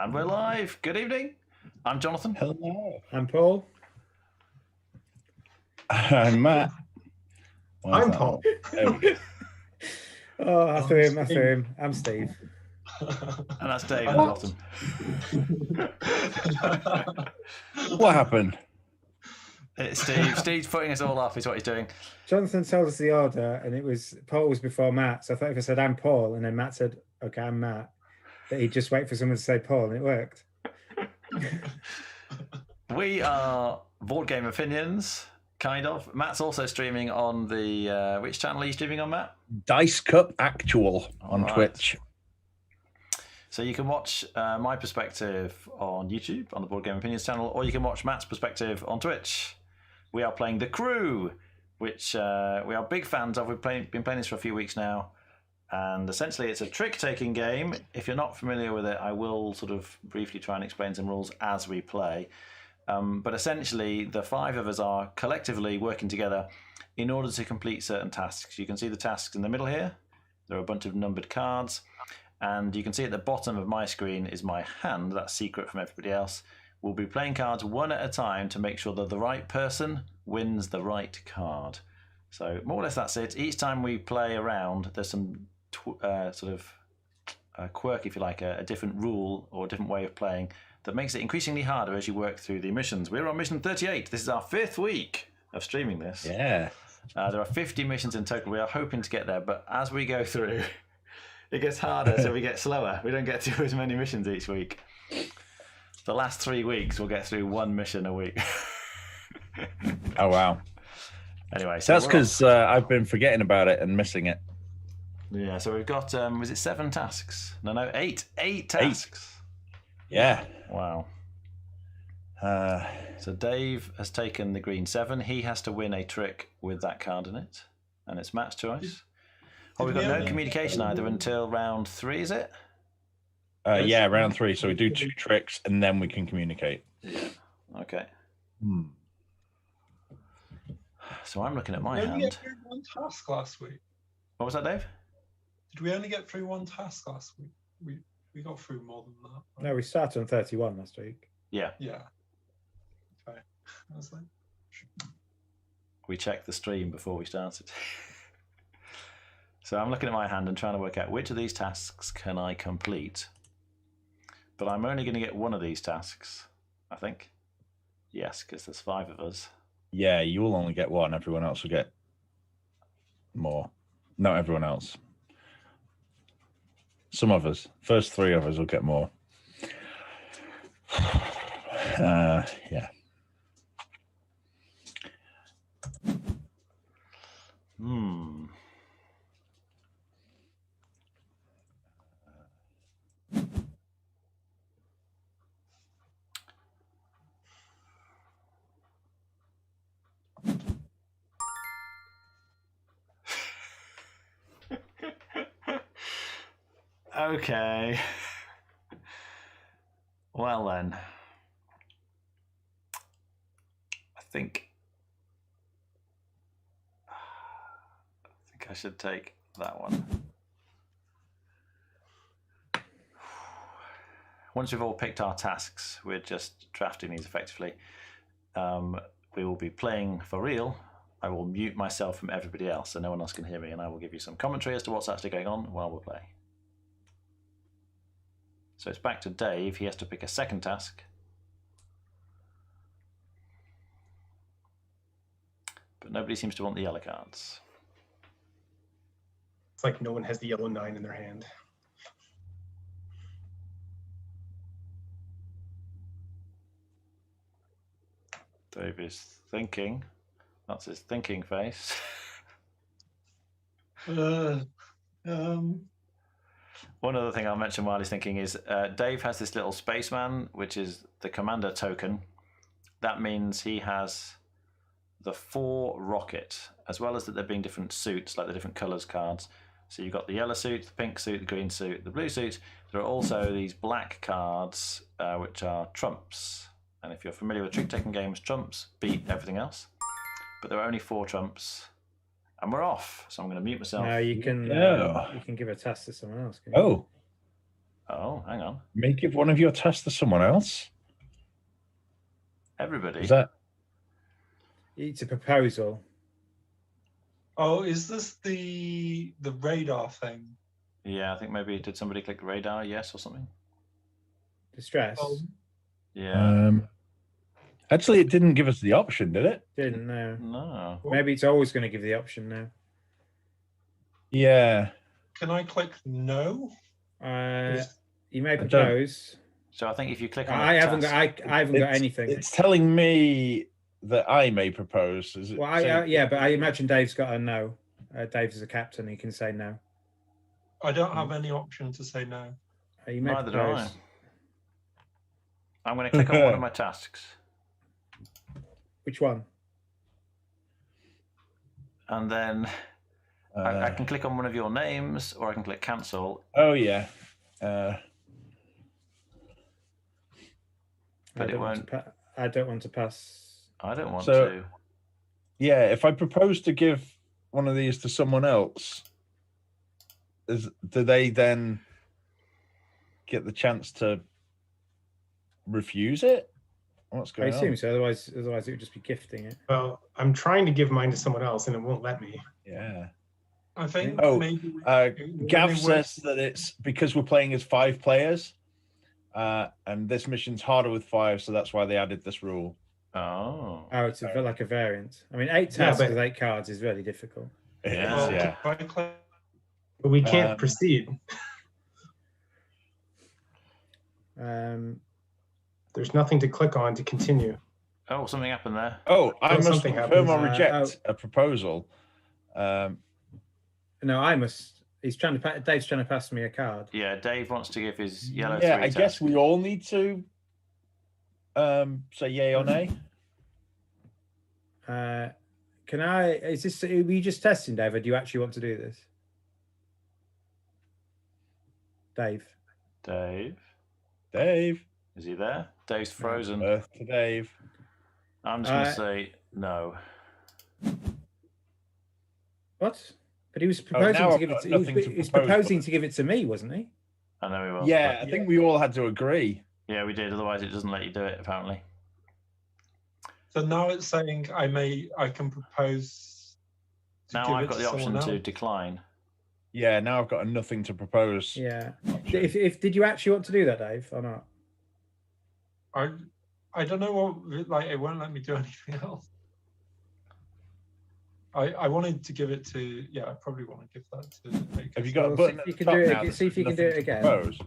And we're live. Good evening. I'm Jonathan. Hello. I'm Paul. I'm Matt. I'm Paul. There we go. Oh, I threw him. I'm Steve. And that's Dave at the bottom. What happened? It's Steve. Steve's putting us all off is what he's doing. Jonathan told us the order, and it was Paul was before Matt. So I thought if I said I'm Paul, and then Matt said, "Okay, I'm Matt," that he'd just wait for someone to say Paul, and it worked. We are Boardgame Opinions, kind of. Matt's also streaming on the which channel are you streaming on, Matt? Dice Cup Actual on Twitch. So you can watch my perspective on YouTube on the Boardgame Opinions channel, or you can watch Matt's perspective on Twitch. We are playing The Crew, which we are big fans of. We've been playing this for a few weeks now, and essentially it's a trick-taking game. If you're not familiar with it, I will sort of briefly try and explain some rules as we play. But essentially, the five of us are collectively working together in order to complete certain tasks. You can see the tasks in the middle here. There are a bunch of numbered cards. And you can see at the bottom of my screen is my hand. That's secret from everybody else. We'll be playing cards one at a time to make sure that the right person wins the right card. So more or less that's it. Each time we play around, there's some sort of quirk, if you like, a different rule or a different way of playing that makes it increasingly harder as you work through the missions. We're on mission 38. This is our 5th week of streaming this. Yeah. There are 50 missions in total. We are hoping to get there, but as we go through, it gets harder, so we get slower. We don't get to as many missions each week. The last 3 weeks, we'll get through 1 mission a week. Oh, wow. Anyway, so that's because I've been forgetting about it and missing it. Yeah, so we've got, was it 7 tasks? No, 8. 8 tasks. 8. Yeah. Wow. So Dave has taken the green 7. He has to win a trick with that card in it. And it's Matt's choice. Oh, we've got no communication either until round 3, is it? Yeah, round 3. So we do 2 tricks and then we can communicate. Yeah. Okay. So I'm looking at my hand. Did we only get through 1 task last week? What was that, Dave? Did we only get through 1 task last week? We got through more than that. Right? No, we started on 31 last week. Yeah. Yeah. Okay. I was like... We checked the stream before we started. So I'm looking at my hand and trying to work out which of these tasks can I complete. But I'm only going to get one of these tasks, I think. Yes, because there's 5 of us. Yeah, you will only get 1. Everyone else will get more. Not everyone else. Some of us. First 3 of us will get more. Yeah. Okay. Well then. I think I should take that one. Once we've all picked our tasks, we're just drafting these effectively. We will be playing for real. I will mute myself from everybody else so no one else can hear me, and I will give you some commentary as to what's actually going on while we're playing. So it's back to Dave. He has to pick a second task. But nobody seems to want the yellow cards. It's like no one has the yellow 9 in their hand. Dave is thinking. That's his thinking face. One other thing I'll mention while he's thinking is Dave has this little spaceman, which is the commander token. That means he has the 4 rocket, as well as that there being different suits, like the different colours cards. So you've got the yellow suit, the pink suit, the green suit, the blue suit. There are also these black cards, which are trumps. And if you're familiar with trick-taking games, trumps beat everything else. But there are only 4 trumps. And we're off. So I'm going to mute myself. No, you can give a task to someone else. Can you? Oh. Oh, hang on. May give one of your tasks to someone else. Everybody. Is that? It's a proposal. Oh, is this the radar thing? Yeah, I think maybe did somebody click radar? Yes, or something. Distress. Oh, Yeah. Actually, it didn't give us the option, did it? Didn't know. No. Maybe it's always going to give the option now. Yeah. can I click no? You may don't- propose. So I think if you click on I a haven't task, got. I haven't got anything. It's telling me that I may propose. Is it? Well, yeah, but I imagine Dave's got a no. Dave's a captain. He can say no. I don't have any option to say no. You may neither do I. propose. I'm going to click on one of my tasks. Which one? And then I can click on one of your names, or I can click cancel. Oh yeah. But it won't. I don't want to pass. I don't want So- to. Yeah. If I propose to give one of these to someone else, do they then get the chance to refuse it? What's I going assume on? so. Otherwise, it would just be gifting it. Well, I'm trying to give mine to someone else and it won't let me. Yeah. I think Oh, maybe Gav when they says that it's because we're playing as 5 players, and this mission's harder with 5, so that's why they added this rule. Oh. Oh, it's like a variant. I mean, 8 Yeah, tasks but- with 8 cards is really difficult. It is, Yeah. yeah. if I click, But we can't Um, proceed. There's nothing to click on to continue. Oh, something happened there. Oh, I must something confirm or happens. reject a proposal. No, I must. Dave's trying to pass me a card. Yeah, Dave wants to give his yellow Yeah, 3 I guess task. we all need to say yay or nay. Can I? Is this? Were you just testing, Dave? Or do you actually want to do this, Dave? Dave. Is he there? Dave's frozen. Earth to Dave. I'm just going to say no. What? But he was proposing now to I've give it. got To, nothing to he was propose, proposing but- to give it to me, wasn't he? I know he was. Yeah, but- I think we all had to agree. Yeah, we did. Otherwise, it doesn't let you do it, apparently. so now it's saying I can propose. To Now give I've it got to the option someone to else. decline. Yeah, now I've got a nothing to propose. Yeah. option. If did you actually want to do that, Dave, or not? I don't know what, like, it won't let me do anything else. I wanted to give it to, I probably want to give that to. Have you got a Well, button see at if you the can top do it now again- that see if says you can do nothing it to again. propose?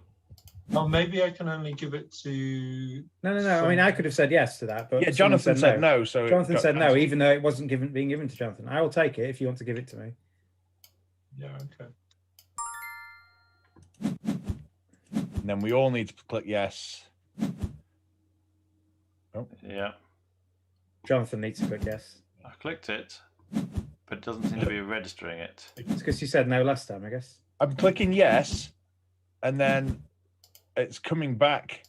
Oh, maybe I can only give it to. No. I mean, I could have said yes to that, but Yeah, someone Jonathan said no. So it Jonathan got said no, cancelled. even though it wasn't being given to Jonathan. I will take it if you want to give it to me. Yeah, okay. And then we all need to click yes. Yeah, Jonathan needs to click yes. I clicked it, but it doesn't seem to be registering it. It's because you said no last time, I guess. I'm clicking yes, and then it's coming back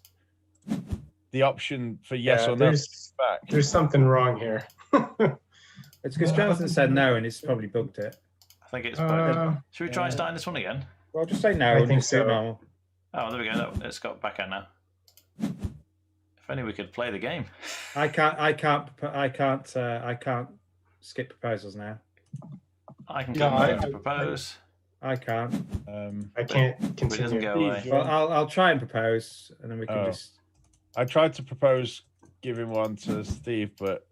the option for yes Yeah, or no. Back. There's something wrong here. It's because Jonathan said no, and it's probably bugged it. I think it's bugged. Uh, Should we try starting this one again? Well, just say no I and think just do it so. normal. Oh, there we go. No, it's got back out now. If only we could play the game. I can't skip proposals now. I can Yeah, click I- to propose, I can't. I can't but it doesn't continue. go away. Well, I'll try and propose, and then we can Oh. just. I tried to propose giving one to Steve, but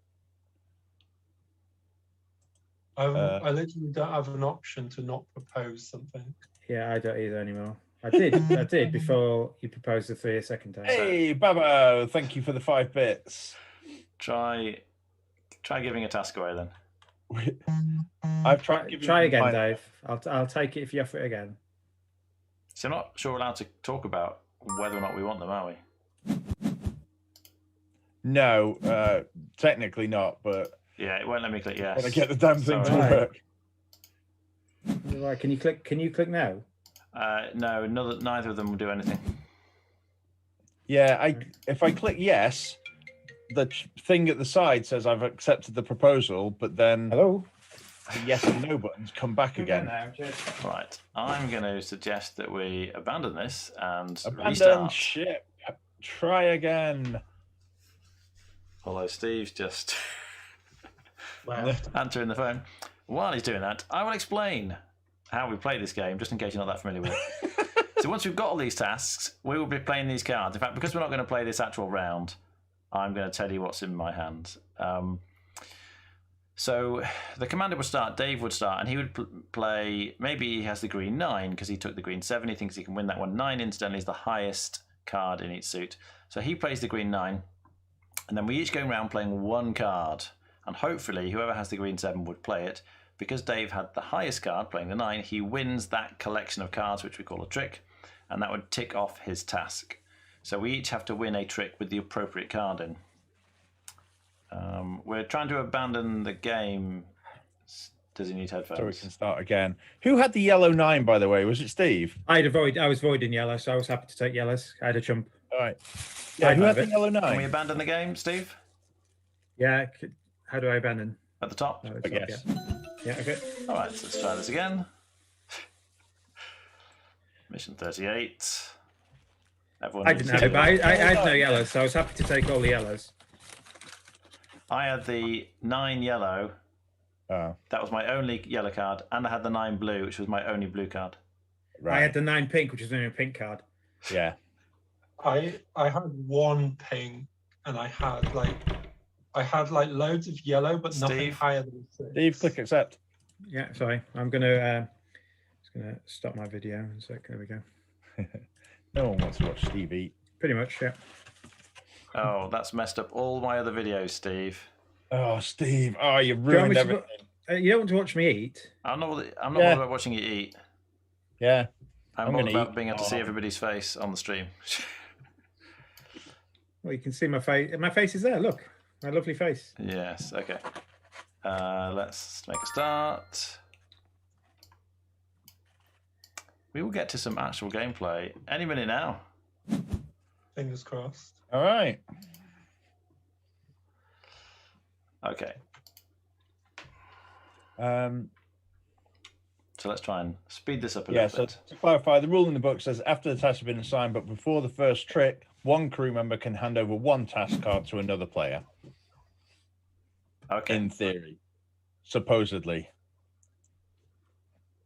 I literally don't have an option to not propose something. Yeah, I don't either anymore. I did before you proposed the 3 a second time. hey, Babo, thank you for the 5 bits. Try giving a task away then. I've tried. giving Try you again, mine. Dave. I'll take it if you offer it again. So I'm not sure we're allowed to talk about whether or not we want them, are we? No, technically not, but Yeah, it won't let me click yes. gotta get the damn thing to Sorry. Right. work. Right, can you click now? No, neither of them will do anything. Yeah, if I click yes, the thing at the side says I've accepted the proposal, but then Hello. the yes and no buttons come back again. Right. I'm going to suggest that we abandon this and Abandon restart. ship. Try again. Although Steve's just Left. answering the phone. While he's doing that, I will explain how we play this game, just in case you're not that familiar with it. So once we've got all these tasks, we will be playing these cards. In fact, because we're not going to play this actual round, I'm going to tell you what's in my hand. So the commander would start, Dave would start, and he would play, maybe he has the green 9 because he took the green 7. He thinks he can win that one. 9 incidentally is the highest card in each suit. So he plays the green 9, and then we each go around playing one card. And hopefully whoever has the green 7 would play it. Because Dave had the highest card, playing the 9, he wins that collection of cards, which we call a trick, and that would tick off his task. So we each have to win a trick with the appropriate card in. We're trying to abandon the game. Does he need headphones? So we can start again. Who had the yellow 9, by the way? Was it Steve? I was voiding yellow, so I was happy to take yellows. I had a chump. All right. Yeah, who had the yellow 9? Can we abandon the game, Steve? Yeah. How do I abandon? At the top? Oh, I guess. Yeah, okay. All right, so let's try this again. Mission 38. Everyone I needs didn't have it, to- but I had no yellows, so I was happy to take all the yellows. I had the 9 yellow. Oh, That was my only yellow card, and I had the 9 blue, which was my only blue card. right. I had the 9 pink, which was only a pink card. Yeah. I had 1 pink, and I had like loads of yellow, but nothing Steve? higher than 6. Steve, click accept. Yeah, sorry. I'm gonna stop my video in a sec. There we go. No one wants to watch Steve eat. Pretty much, yeah. Oh, that's messed up all my other videos, Steve. Oh, Steve. Oh, you Do you want ruined me to everything. You don't want to watch me eat? I'm not Yeah. worried about watching you eat. Yeah. I'm I'm more gonna about eat. being able to see Oh. everybody's face on the stream. Well, you can see my face. My face is there. Look, my lovely face. Yes, okay. Let's make a start. We will get to some actual gameplay any minute now. Fingers crossed. All right. Okay, So let's try and speed this up a yeah, little so bit. to clarify, the rule in the book says after the task has been assigned, but before the first trick, one crew member can hand over one task card to another player. Okay, In theory, supposedly.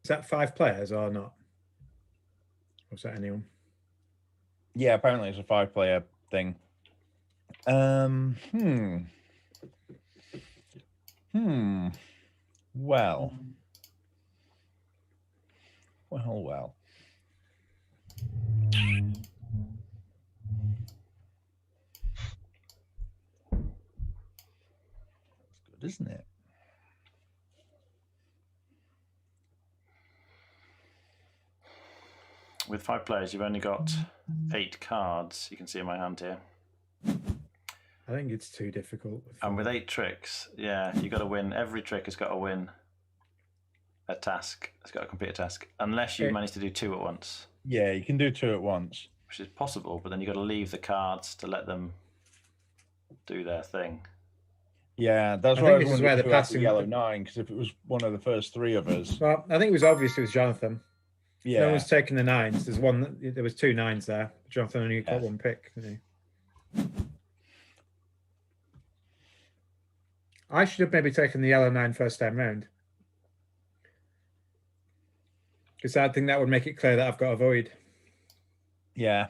Is that 5 players or not? Or is that anyone? Yeah, apparently it's a 5-player thing. Well. Well. That's good, isn't it? with 5 players, you've only got 8 cards. You can see in my hand here. I think it's too difficult. And with 8 tricks, yeah, you got to win. Every trick has got to win a task. It's got to complete a task, unless you Okay. manage to do 2 at once, Yeah, you can do 2 at once. which is possible. But then you got to leave the cards to let them do their thing. Yeah, that's I why think I this was is where wondering the who had passing- yellow 9, because if it was one of the first 3 of us, Well, I think it was obvious it was Jonathan. No yeah, one's taking the 9s. There was 2 9s there. Jonathan only got Yeah. 1 pick. Didn't he? I should have maybe taken the yellow 9 first time round. Because I think that would make it clear that I've got a void. yeah,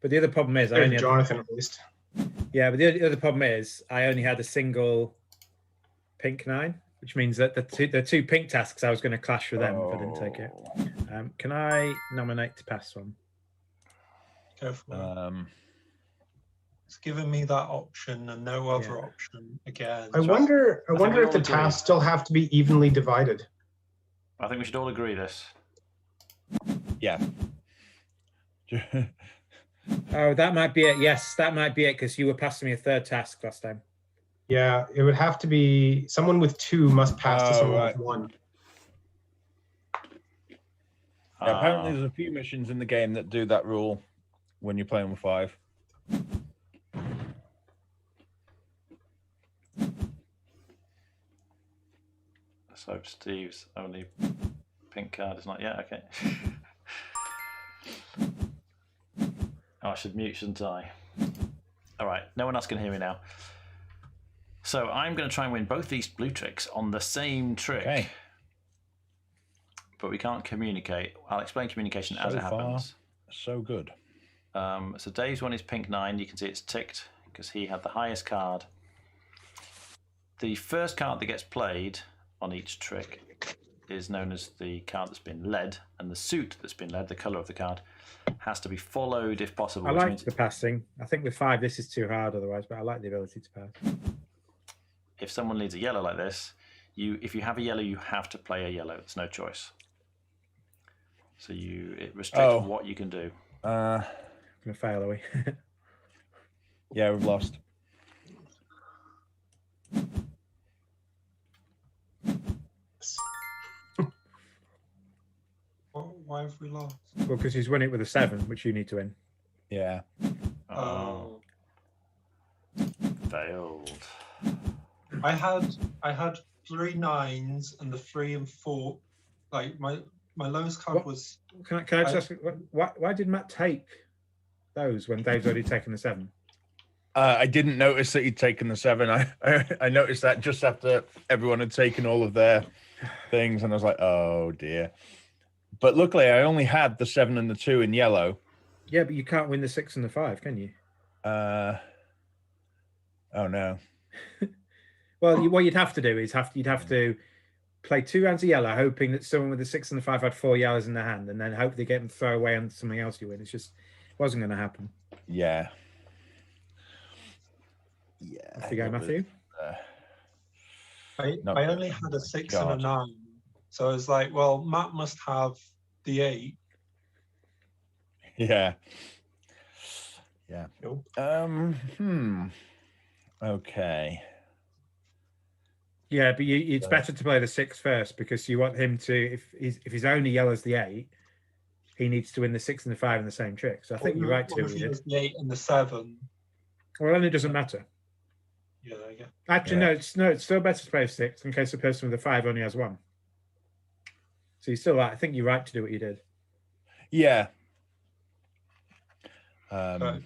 But the other problem is, I only had Jonathan, at least. but the other problem is, I only had a single pink 9, which means that the two pink tasks I was going to clash with them if I didn't take it. Oh. Can I nominate to pass one? Go for it. It's It's given me that option and no other Yeah. option again. I wonder we if the all agree. tasks still have to be evenly divided. I think we should all agree this. yeah. Oh, that might be it. Yes, that might be it because you were passing me a 3rd task last time. Yeah, it would have to be someone with 2 must pass to Oh, someone right. with 1. Yeah, apparently Ah, there's a few missions in the game that do that rule when you're playing with 5. So Steve's only pink card is not yet. Okay. Oh, I should mute, shouldn't I? All right. No one else can hear me now. So I'm going to try and win both these blue tricks on the same trick. Okay. But we can't communicate. I'll explain communication as it happens. So good. So Dave's one is pink 9. You can see it's ticked because he had the highest card. The first card that gets played on each trick is known as the card that's been led, and the suit that's been led, the colour of the card, has to be followed if possible. I which like means the passing. I think with 5 this is too hard otherwise, but I like the ability to pass. if someone leads a yellow like this, if you have a yellow, you have to play a yellow. There's no choice. So it restricts what you can do. I'm gonna fail, are we? Yeah, we've lost. Why have we lost? Well, because he's won it with a 7, which you need to win. Yeah. Oh, failed. I had 3 9s and the 3 and 4. Like my lowest card What? was. Can I just ask, why did Matt take those when Dave's already taken the 7? I didn't notice that he'd taken the 7. I noticed that just after everyone had taken all of their things, and I was like, oh dear. But luckily, I only had the 7 and the 2 in yellow. Yeah, but you can't win the 6 and the 5, can you? Oh no. Well, what you'd have to do is you'd have to play 2 hands of yellow, hoping that someone with the 6 and the 5 had 4 yellows in their hand, and then hope they get them throw away on something else you win. It wasn't going to happen. Yeah. Yeah. Off you go, Matthew. I only had a 6 and a 9, so I was like, well, Matt must have the 8. Yeah. Yeah. Nope. Okay. Yeah, but it's better to play the 6 first, because you want him to, if his only yellow's the 8, he needs to win the 6 and the 5 in the same trick. So I think you're right to do what If you he did. has the 8 and the 7. Well, then it doesn't matter. Yeah, there you go. Actually, Yeah. it's still better to play 6 in case the person with the 5 only has 1. So you're still right. I think you're right to do what you did. Yeah. Right.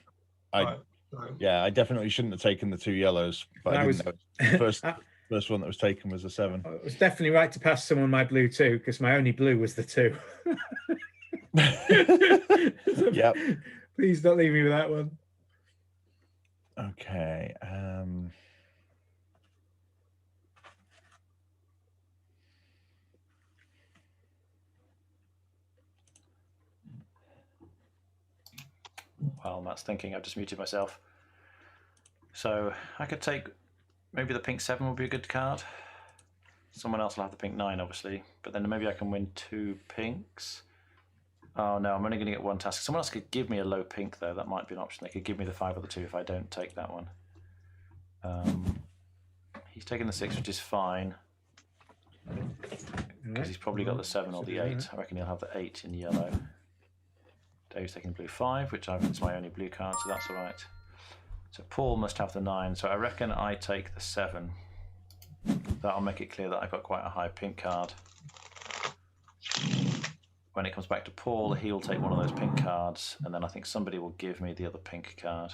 I definitely shouldn't have taken the 2 yellows, but I didn't know. The first one that was taken was a 7. It was definitely right to pass someone my blue 2, because my only blue was the 2. Yep. Please don't leave me with that one. Okay. While Matt's thinking, I've just muted myself. So I could take, maybe the pink 7 would be a good card. Someone else will have the pink 9, obviously, but then maybe I can win 2 pinks. Oh no, I'm only going to get 1 task. Someone else could give me a low pink though. That might be an option. They could give me the 5 or the 2 if I don't take that one. He's taking the 6, which is fine, because he's probably got the 7 or the 8. I reckon he'll have the 8 in yellow. Dave's taking blue 5, which it's my only blue card, so that's all right. So Paul must have the 9, so I reckon I take the 7. That'll make it clear that I've got quite a high pink card. When it comes back to Paul, he'll take one of those pink cards, and then I think somebody will give me the other pink card.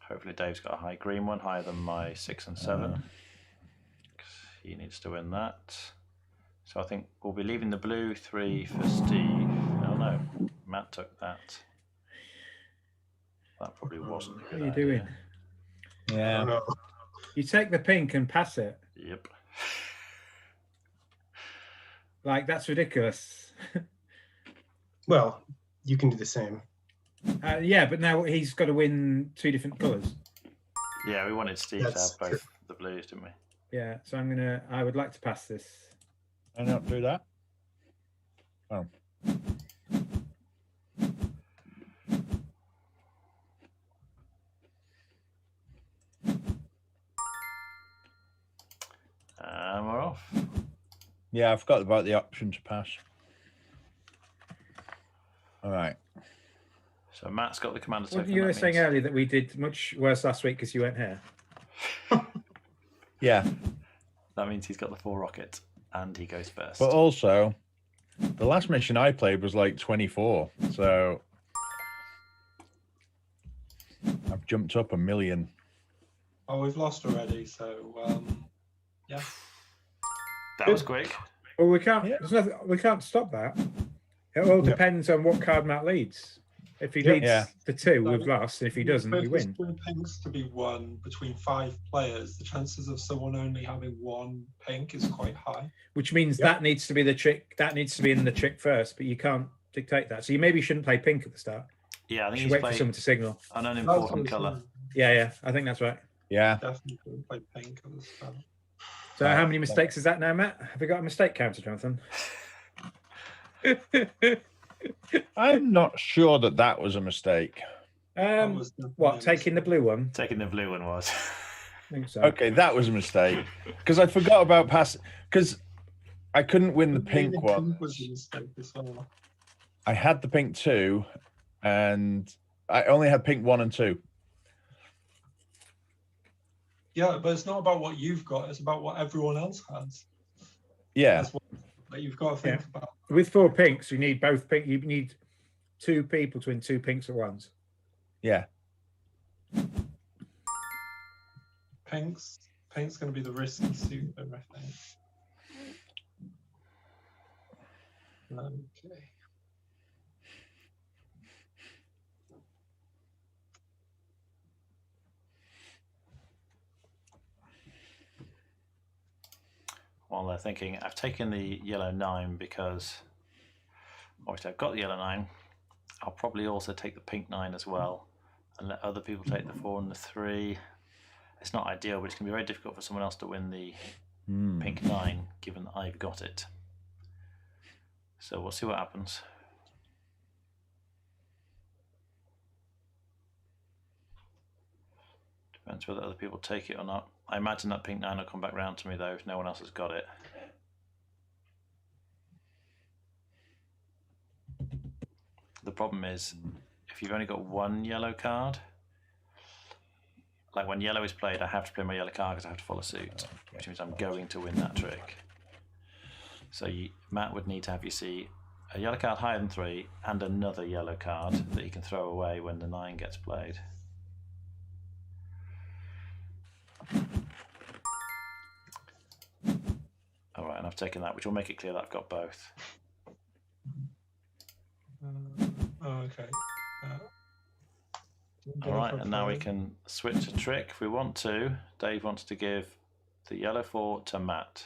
Hopefully Dave's got a high green one, higher than my 6 and 7. He needs to win that. So I think we'll be leaving the blue 3 for Steve. Oh no, Matt took that. That probably wasn't a good What are you idea. doing? Yeah. Oh, no. You take the pink and pass it. Yep. Like, that's ridiculous. Well, you can do the same. Yeah, but now he's got to win 2 different colours. Yeah, we wanted Steve That's to have both the blues, didn't we? Yeah, so I would like to pass this. I not do that. Oh. And we're off. Yeah, I forgot about the option to pass. All right. So Matt's got the commander Well, token. you were that saying means- earlier that we did much worse last week because you weren't here. Yeah, That means he's got the 4 rocket, and he goes first. but also, the last mission I played was like 24, so I've jumped up 1 million. Oh, we've lost already. So yeah. That was quick. Well, we can't. Yeah. There's nothing, we can't stop that. It all depends on what card Matt leads. If he leads to 2, we've lost. And if he doesn't, we win. If there's 4 pinks to be won between 5 players, the chances of someone only having 1 pink is quite high. Which means that needs to be the trick. That needs to be in the trick first, but you can't dictate that. So you maybe shouldn't play pink at the start. Yeah, I think You he's should wait for played someone to signal. an unimportant That's what colour. I'm Yeah, I think that's right. Yeah. Definitely couldn't play pink at the start. So how many mistakes is that now, Matt? Have we got a mistake counter, Jonathan? I'm not sure that was a mistake. That was definitely What, a taking the blue one? Taking the blue one was. I think so. Okay, that was a mistake because I forgot about because I couldn't win the mistake. pink one. Pink was a mistake as well. I had the pink 2, and I only had pink 1 and 2. Yeah, but it's not about what you've got, it's about what everyone else has. Yeah, That's what that you've got to think about. With 4 pinks, you need both pink. You need 2 people to win 2 pinks at once. yeah. Pink's going to be the risky suit, I think. Okay. While they're thinking, I've taken the yellow 9 because obviously I've got the yellow 9. I'll probably also take the pink 9 as well and let other people take the 4 and the 3. It's not ideal, but it's going to be very difficult for someone else to win the pink 9 given that I've got it. So we'll see what happens. Depends whether other people take it or not. I imagine that pink 9 will come back round to me though if no one else has got it. The problem is if you've only got 1 yellow card, like when yellow is played, I have to play my yellow card because I have to follow suit, which means I'm going to win that trick. So Matt would need to have, you see, a yellow card higher than 3 and another yellow card that he can throw away when the 9 gets played. All right, and I've taken that, which will make it clear that I've got both. Okay. All right, and now we can switch a trick if we want to. Dave wants to give the yellow 4 to Matt.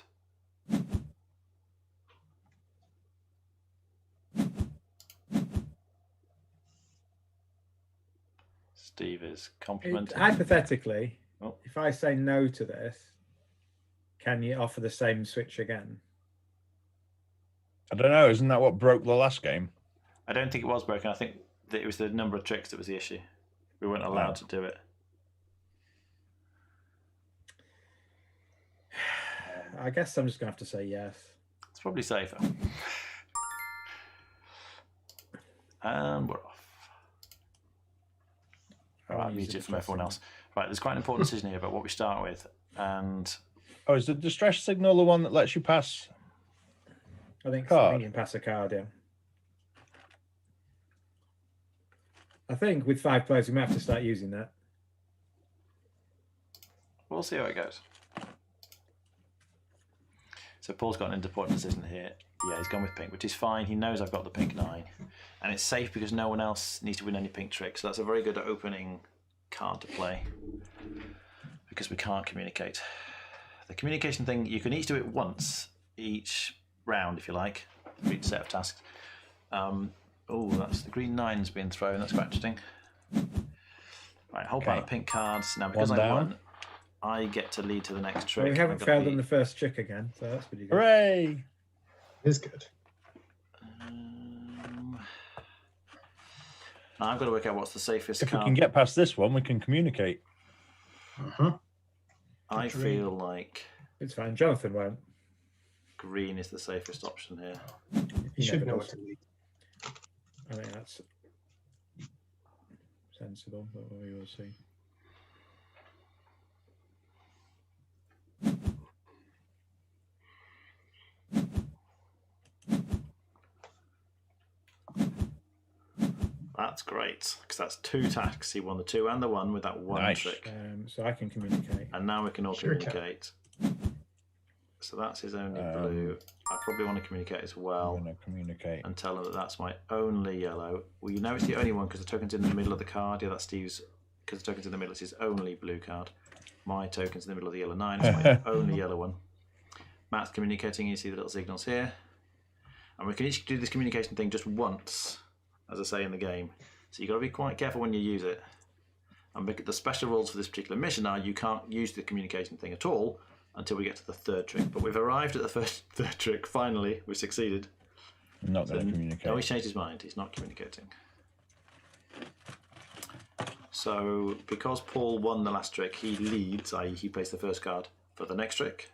Steve is complimenting. Hypothetically, Oh. if I say no to this, can you offer the same switch again? I don't know. Isn't that what broke the last game? I don't think it was broken. I think that it was the number of tricks that was the issue. We weren't allowed to do it. I guess I'm just going to have to say yes. It's probably safer. And we're off. All right, mute it from everyone else. Right, there's quite an important decision here about what we start with. And Oh, is the distress signal the one that lets you pass? I think Card. you can pass a card, yeah. I think with 5 players, we might have to start using that. we'll see how it goes. So Paul's got an important decision here. Yeah, he's gone with pink, which is fine. He knows I've got the pink 9. And it's safe because no one else needs to win any pink tricks. So that's a very good opening card to play. Because we can't communicate. The communication thing, you can each do it once each round, if you like, for each set of tasks. Oh, that's the green 9's being thrown. That's quite interesting. Right, hold back the pink cards. Now, because One I down. won, I get to lead to the next trick. Well, we haven't I've got failed on the first trick again, so that's pretty good. Hooray! It is good. Now I've got to work out what's the safest If we card. can get past this one, we can communicate. I feel like It's fine. Jonathan won't. green is the safest option here. You should never know does. what to lead. I think that's sensible, but we will see. That's great, because that's 2 tasks. He won the 2 and the 1 with that 1 Nice. trick. So I can communicate. And now we can all Sure can. communicate. So that's his only blue. I probably want to communicate as well. I'm going to communicate. And tell him that that's my only yellow. Well, you know it's the only one because the token's in the middle of the card. Yeah, that's Steve's. Because the token's in the middle, it's his only blue card. My token's in the middle of the yellow 9. It's my only yellow one. Matt's communicating. You see the little signals here. And we can each do this communication thing just once, as I say in the game. So you've got to be quite careful when you use it. And the special rules for this particular mission are you can't use the communication thing at all until we get to the 3rd trick. But we've arrived at the 3rd trick. Finally, we succeeded. I'm not going to communicate. No, he's changed his mind. He's not communicating. So, because Paul won the last trick, he leads, i.e. he plays the first card for the next trick.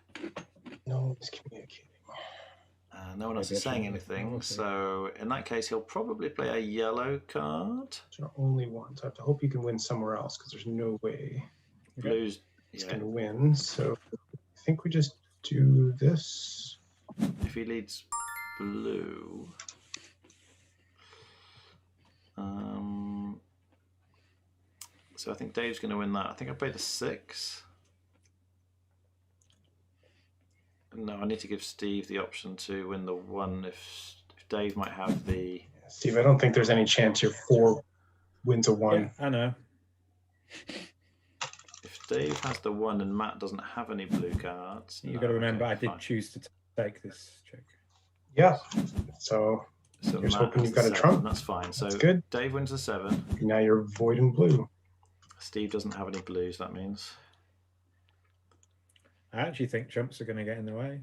No one's communicating. No one else is saying anything, so in that case, he'll probably play a yellow card. There's not only one, so I have to hope you can win somewhere else because there's no way Blues, he's yeah. going to win. So I think we just do this. If he leads blue, so I think Dave's going to win that. I think I played the 6. No, I need to give Steve the option to win the 1 if Dave might have the... Steve, I don't think there's any chance your 4 wins a 1. Yeah, I know. If Dave has the 1 and Matt doesn't have any blue cards... You've no, got to remember, okay, I did fine. choose to take this trick. Yeah. So So here's Matt hoping has you've got the a 7, trump. That's fine. So That's good. Dave wins the 7. Now you're void and blue. Steve doesn't have any blues, that means. I actually think trumps are going to get in the way.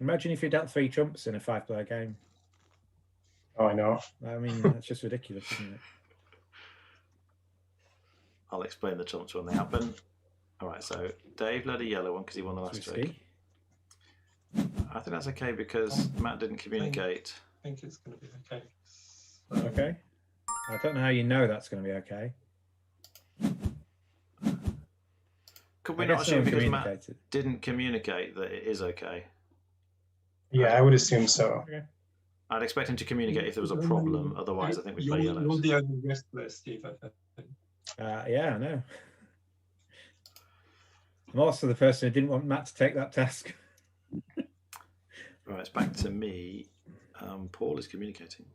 Imagine if you dealt 3 trumps in a 5-player game. Oh, I know. I mean, that's just ridiculous, isn't it? I'll explain the trumps when they happen. All right, so Dave led a yellow one because he won the last Risky. trick. I think that's okay because Matt didn't communicate. I think it's going to be okay. Okay. I don't know how you know that's going to be okay. Could we I not guess assume no one because Matt communicated. didn't communicate that it is okay? Yeah, I would assume so. Okay. I'd expect him to communicate if there was a problem. Otherwise, I think we'd play You're yellows. the only risk there, Steve. I think. Yeah, I know. I'm also the person who didn't want Matt to take that task. Right, it's back to me. Paul is communicating.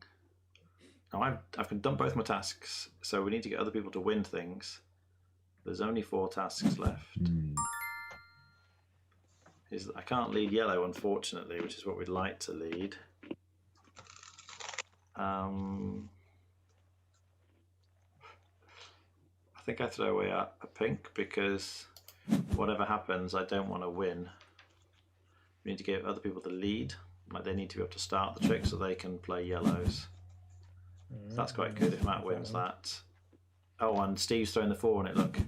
Now I've done both my tasks, so we need to get other people to win things. There's only 4 tasks left. I can't lead yellow, unfortunately, which is what we'd like to lead. I think I throw away a pink because whatever happens, I don't want to win. We need to give other people the lead. Like they need to be able to start the trick so they can play yellows. So that's quite good if Matt wins that. Oh, and Steve's throwing the 4 on it, look.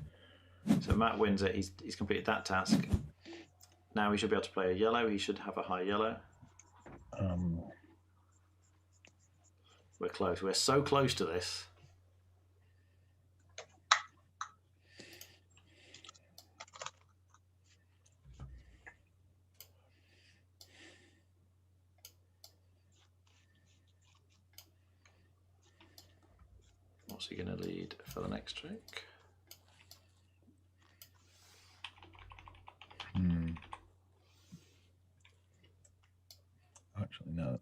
So Matt wins it, he's completed that task. Now he should be able to play a yellow, he should have a high yellow. We're close, we're so close to this. What's he going to lead for the next trick? Actually, no.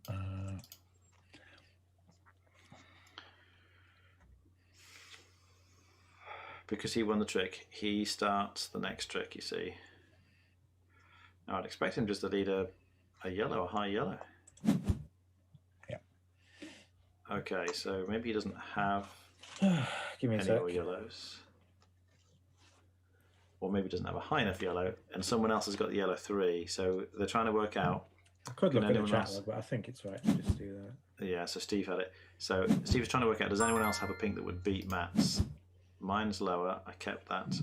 Because he won the trick, he starts the next trick, you see. Now I'd expect him just to lead a yellow, a high yellow. Yeah. Okay, so maybe he doesn't have Give me a any sec. more yellows. Or maybe he doesn't have a high enough yellow, and someone else has got the yellow 3, so they're trying to work out. I could look Can at the anyone chat else- log, but I think it's right to just do that. Yeah, so Steve had it. So Steve is trying to work out, does anyone else have a pink that would beat Matt's? Mine's lower, I kept that.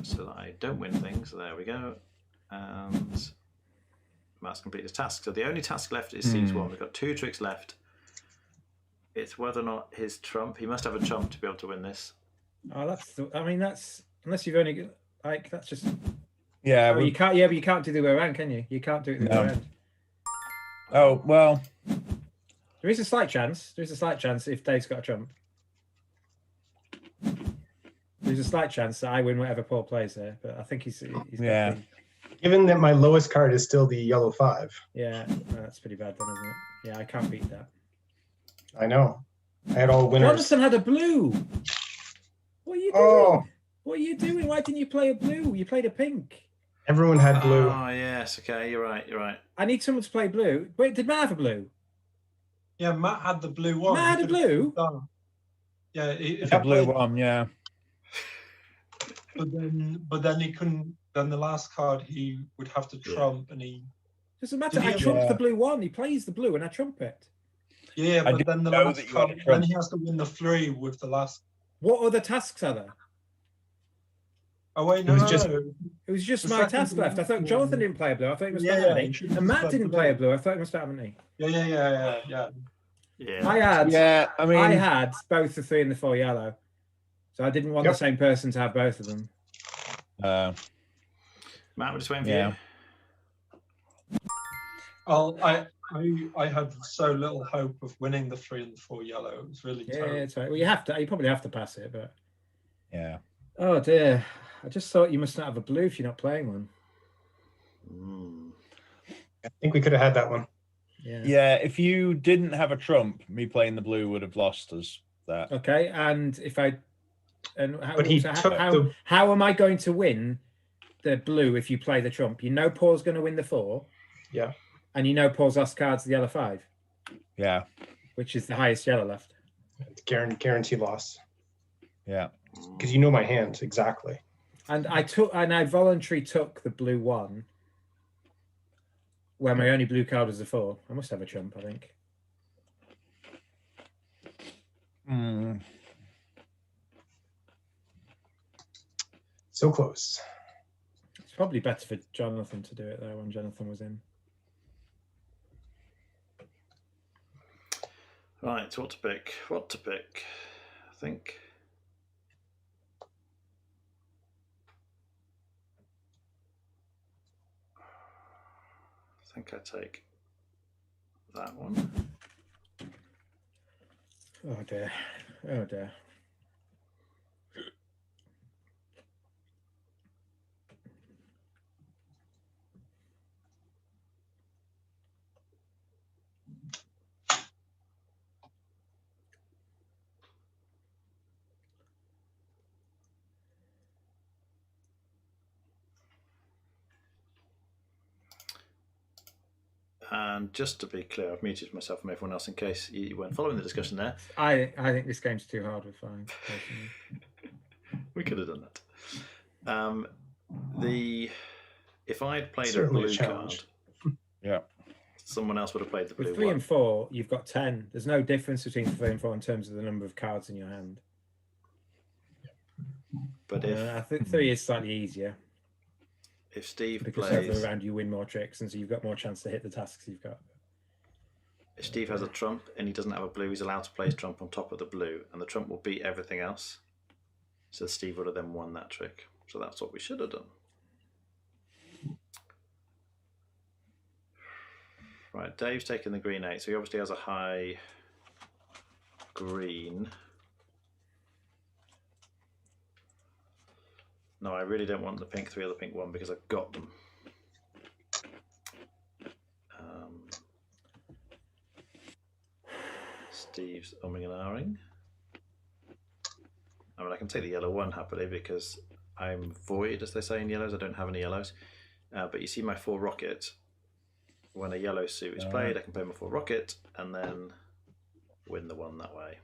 So that I don't win things, so there we go. And Matt's completed his task. So the only task left is Steve's one. We've got 2 tricks left. It's whether or not his trump, he must have a trump to be able to win this. Oh, I mean, that's unless you've only got, like, that's just. Yeah, Oh, you can't. Yeah, but you can't do the way around, can you? You can't do it the No. way around. Oh, well, There is a slight chance. There is a slight chance if Dave's got a trump. There's a slight chance that I win whatever Paul plays there, but I think he's got Yeah. queen. Given that my lowest card is still the yellow 5. Yeah, that's pretty bad then, isn't it? Yeah, I can't beat that. I know. I had all winners. Jonathan had a blue. What are you doing? Oh. What are you doing? Why didn't you play a blue? You played a pink. Everyone had blue. Oh, yes. Okay, you're right. You're right. I need someone to play blue. Wait, did Matt have a blue? Yeah, Matt had the blue one. Matt had a blue? Yeah, if the he blue played- one, yeah. But then he couldn't. Then the last card he would have to trump, and he. Doesn't matter. Did I he- trumped Yeah. the blue one. He plays the blue and I trump it. Yeah, I but didn't then the know last that you had a card. Then trump. he has to win the 3 with the last. What other tasks are there? Oh wait, It no, was no, just- no. It was just The my second task left. I thought one- Jonathan didn't play a blue. I thought he must Yeah, have, yeah, hadn't he he? should And have Matt played didn't blue. play a blue. I thought he must have, hadn't he? Yeah. Yeah. I had Yeah, I mean, I had both the 3 and the 4 yellow. So I didn't want Yep. the same person to have both of them. Matt, we're just waiting for Yeah. you. Oh, I had so little hope of winning the 3 and the 4 yellow. It was really Yeah, terrible. it's right. Well, you probably have to pass it, but yeah. oh dear. I just thought you must not have a blue if you're not playing one. Mm. I think we could have had that one. Yeah. Yeah, if you didn't have a trump, me playing the blue would have lost us that. Okay, and if I how, But he so took how, the- how am I going to win the blue if you play the trump? You know Paul's going to win the 4. Yeah. And you know Paul's last card's the yellow 5, Yeah, which is the highest yellow left. Guarantee loss. yeah. Because you know my hand exactly. And I voluntarily took the blue 1 where my only blue card was the 4. I must have a trump, I think. Mm. So close. It's probably better for Jonathan to do it though when Jonathan was in. Right, what to pick? What to pick? I think. I take that one. Oh dear. Oh dear. And just to be clear, I've muted myself from everyone else in case you weren't following the discussion there. I think this game's too hard with 5. Personally. We could have done that. If I'd played Certainly a a blue challenge. card, Yeah. someone else would have played the blue With 3 one. and 4, you've got 10. There's no difference between 3 and 4 in terms of the number of cards in your hand. But if I think 3 is slightly easier Steve because plays, over around you win more tricks, and so you've got more chance to hit the tasks you've got. if Steve has a trump and he doesn't have a blue, he's allowed to play his trump on top of the blue, and the trump will beat everything else. So Steve would have then won that trick. So that's what we should have done. Right, Dave's taking the green 8, so he obviously has a high green. No, I really don't want the pink 3 or the pink 1 because I've got them. Steve's umming and ahhing. I mean, I can take the yellow 1 happily because I'm void, as they say in yellows. I don't have any yellows. But you see my 4 rocket. When a yellow suit is played, I can play my 4 rocket and then win the 1 that way.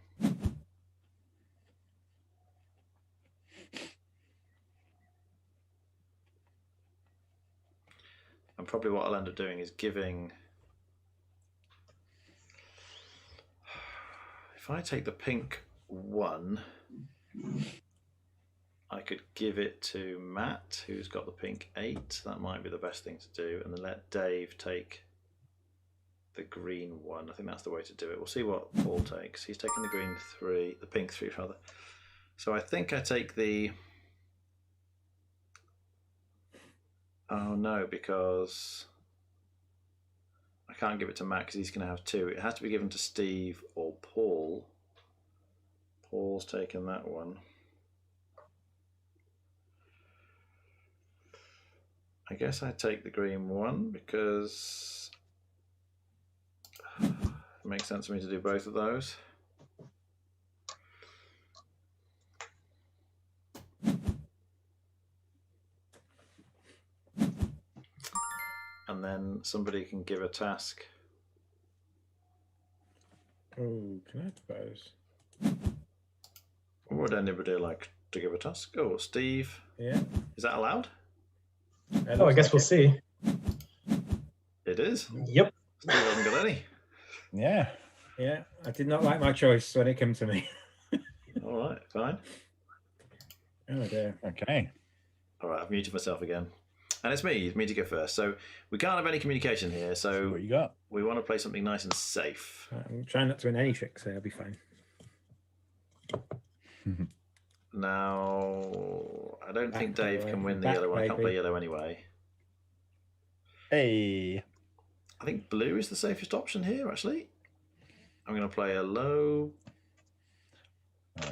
And probably what I'll end up doing is giving... If I take the pink 1, I could give it to Matt, who's got the pink 8. That might be the best thing to do. And then let Dave take the green 1. I think that's the way to do it. We'll see what Paul takes. He's taking the green 3, the pink 3 rather. So I think I take the... Oh no, because I can't give it to Matt because he's going to have 2. It has to be given to Steve or Paul. Paul's taken that one. I guess I take the green one because it makes sense for me to do both of those. And then somebody can give a task. Oh, can I suppose? Would anybody like to give a task? Oh, Steve. Yeah. Is that allowed? Oh, I guess we'll see. It is. Yep. Steve hasn't got any. Yeah. Yeah, I did not like my choice when it came to me. All right, fine. Oh dear. Okay. All right, I've muted myself again. And it's me to go first. So we can't have any communication here. See So what you got? we want to play something nice and safe. I'm trying not to win any tricks, so I'll be fine. Now, I don't think Back Dave away, can win the back, yellow one. I can't play baby. yellow anyway. Hey. I think blue is the safest option here, actually. I'm going to play a low.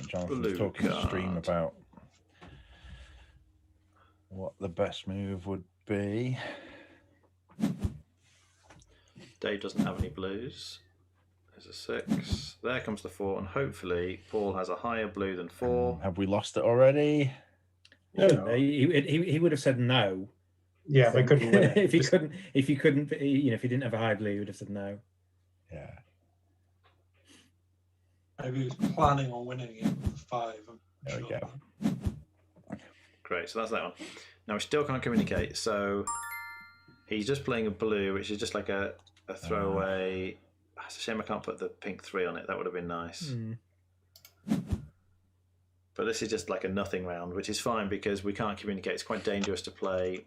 Jonathan's Blue talking to stream card. about what the best move would be. Dave doesn't have any blues. There's a 6. There comes the 4, and hopefully Paul has a higher blue than 4. Have we lost it already? No. He would have said no. Yeah, but couldn't win it. if he couldn't, if he didn't have a high blue, he would have said no. Yeah. Maybe he was planning on winning it with the 5. I'm There we sure. go. Great, so that's that one. Now we still can't communicate, so he's just playing a blue, which is just like a throwaway. It's a shame I can't put the pink 3 on it. That would have been nice. But this is just like a nothing round, which is fine because we can't communicate. It's quite dangerous to play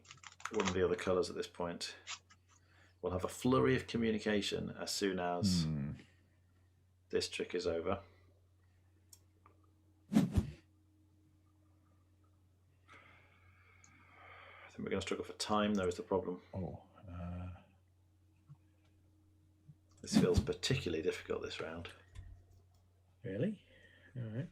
one of the other colours at this point. We'll have a flurry of communication as soon as this trick is over. I think we're going to struggle for time, though, is the problem. Oh. This feels particularly difficult this round. Really? All right.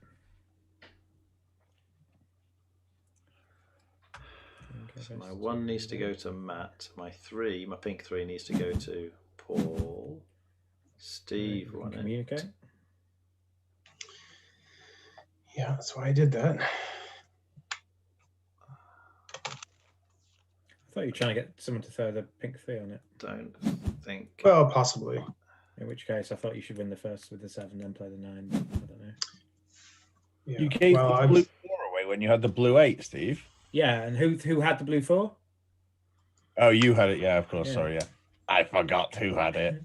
So my 1 needs to go to Matt. My pink 3 needs to go to Paul. Steve won it. Communicate. Yeah, that's why I did that. I thought you were trying to get someone to throw the pink 3 on it. Don't think. Well, possibly. In which case, I thought you should win the first with the 7, then play the 9. But I don't know. Yeah. You gave well, the blue 4 away when you had the blue 8, Steve. Yeah, and who had the blue 4? Oh, you had it. Yeah, of course. Yeah. Sorry. Yeah. I forgot who had it.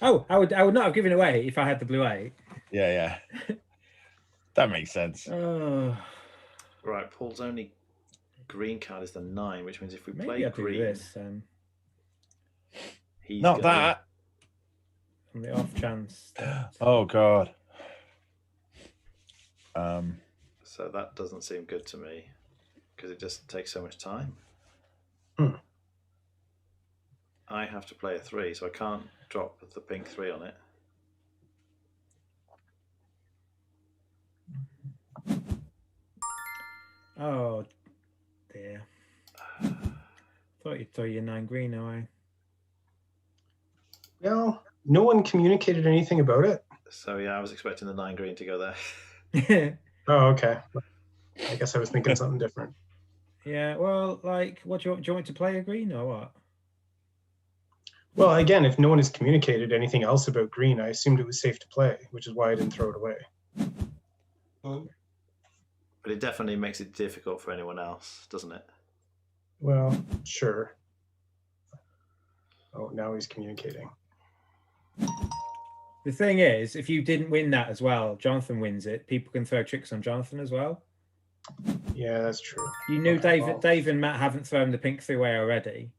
Oh, I would not have given it away if I had the blue 8. Yeah. That makes sense. Oh, Right, Paul's only green card is the 9, which means if we maybe play I'll do green, this he's Not gonna- that. on the off chance. that- Oh God. So that doesn't seem good to me because it just takes so much time. I have to play a 3, so I can't drop the pink 3 on it. Oh dear. Thought you'd throw your 9 green away. Well, no one communicated anything about it. So yeah, I was expecting the 9 green to go there. Oh, okay. I guess I was thinking something different. Yeah, well, like, what do you want? Do you want me to play a green or what? Well, again, if no one has communicated anything else about green, I assumed it was safe to play, which is why I didn't throw it away. Well, But it definitely makes it difficult for anyone else, doesn't it? Well, sure. Oh, now he's communicating. The thing is, if you didn't win that as well, Jonathan wins it. People can throw tricks on Jonathan as well. Yeah, that's true. You knew Okay, well- Dave and Matt haven't thrown the pink 3 away already.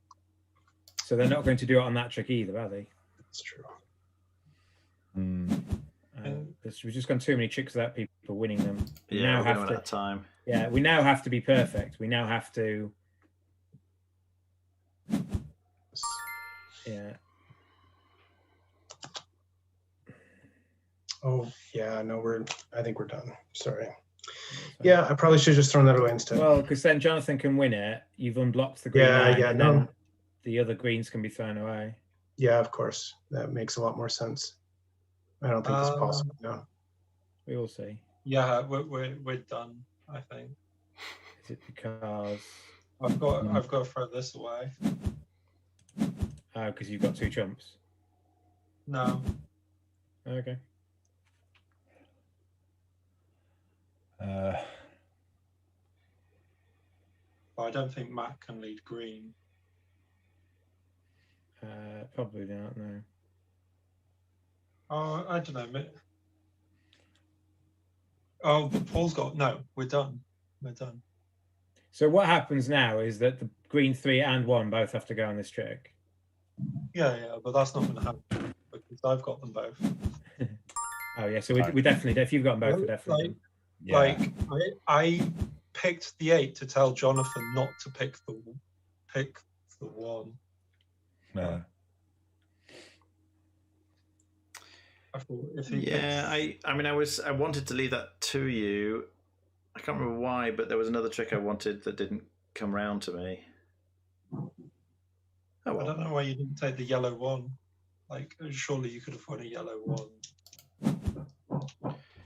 So they're not going to do it on that trick either, are they? That's true. We've just gone too many tricks without people winning them. We Yeah, now we're have going to. out of time. Yeah, we now have to be perfect. We now have to. Yeah. Oh yeah, no, I think we're done. Sorry. Yeah, I probably should have just thrown that away instead. Well, because then Jonathan can win it. You've unblocked the green Yeah, line, yeah, and no. then the other greens can be thrown away. Yeah, of course. That makes a lot more sense. I don't think it's possible now. We will see. Yeah, we're done, I think. Is it because I've got to throw this away. because you've got 2 trumps? No. Okay. I don't think Matt can lead green. Probably not. No. Oh, I don't know. Oh, but Paul's got no. We're done. We're done. So what happens now is that the green 3 and 1 both have to go on this trick. Yeah, but that's not going to happen because I've got them both. Oh yeah, so we definitely, if you've got them both, we're definitely. Like I picked the 8 to tell Jonathan not to pick the 1. No. I thought if he I mean, I wanted to leave that to you. I can't remember why, but there was another trick I wanted that didn't come round to me. Oh, well. I don't know why you didn't take the yellow 1. Like, surely you could have won a yellow 1.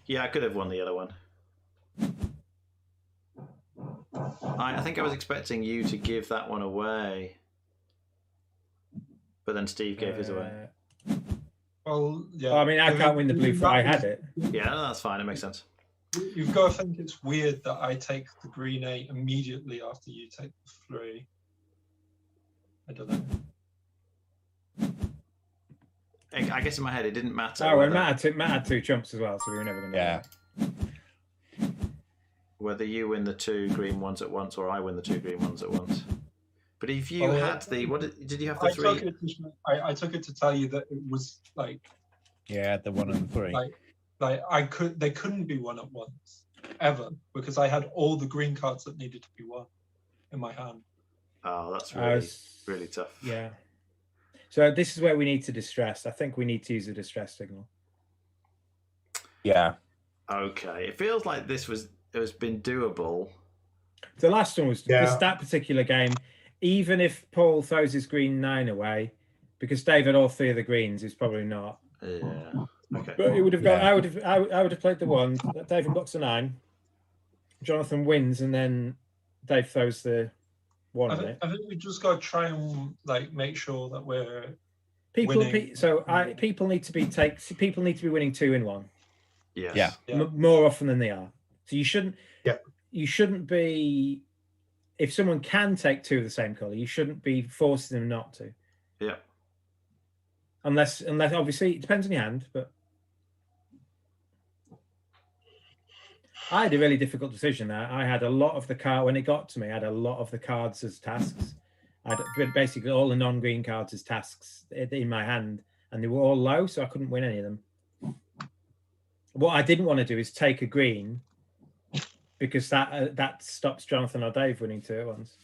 Yeah, I could have won the yellow one. I think I was expecting you to give that one away, but then Steve gave his away. Well, yeah. Well, I mean, I can't win the blue for I had it. Yeah, no, that's fine. It makes sense. You've got to think it's weird that I take the green 8 immediately after you take the 3. I don't know. I guess in my head it didn't matter. Oh, and Matt had 2 trumps as well, so we were never going to. Yeah. Whether you win the 2 green ones at once or I win the 2 green ones at once. But if you had the did you have the 3? I took it to tell you that it was like. Yeah, the 1 and the 3. They couldn't be won at once ever because I had all the green cards that needed to be won in my hand. Oh, that's really tough. Yeah. So this is where we need to distress. I think we need to use a distress signal. Yeah. Okay. It feels like it has been doable. The last one was that particular game. Even if Paul throws his green 9 away, because Dave had all 3 of the greens, he's probably not. Yeah. Okay. But it would have got. I would have played the 1. Dave unblocks a 9. Jonathan wins, and then Dave throws the 1 on it. I think we just got to try and make sure that we're people. winning. People need to be winning 2 in 1. Yes. Yeah. More often than they are. So you shouldn't. Yeah. You shouldn't be. If someone can take 2 of the same color, you shouldn't be forcing them not to. Yeah. Unless obviously it depends on your hand, but I had a really difficult decision there. I had a lot of the card when it got to me. I had a lot of the cards as tasks. I had basically all the non-green cards as tasks in my hand, and they were all low, so I couldn't win any of them. What I didn't want to do is take a green, because that stops Jonathan or Dave winning 2 at once.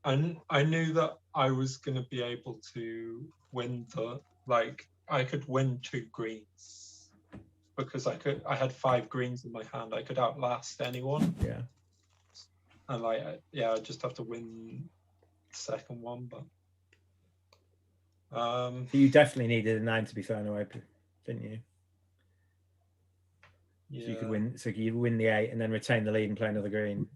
And I knew that I was going to be able to win I could win 2 greens because I had 5 greens in my hand. I could outlast anyone. Yeah. And I just have to win the second one, but you definitely needed a 9 to be thrown away, didn't you? yeah. So you could win. So you win the 8 and then retain the lead and play another green.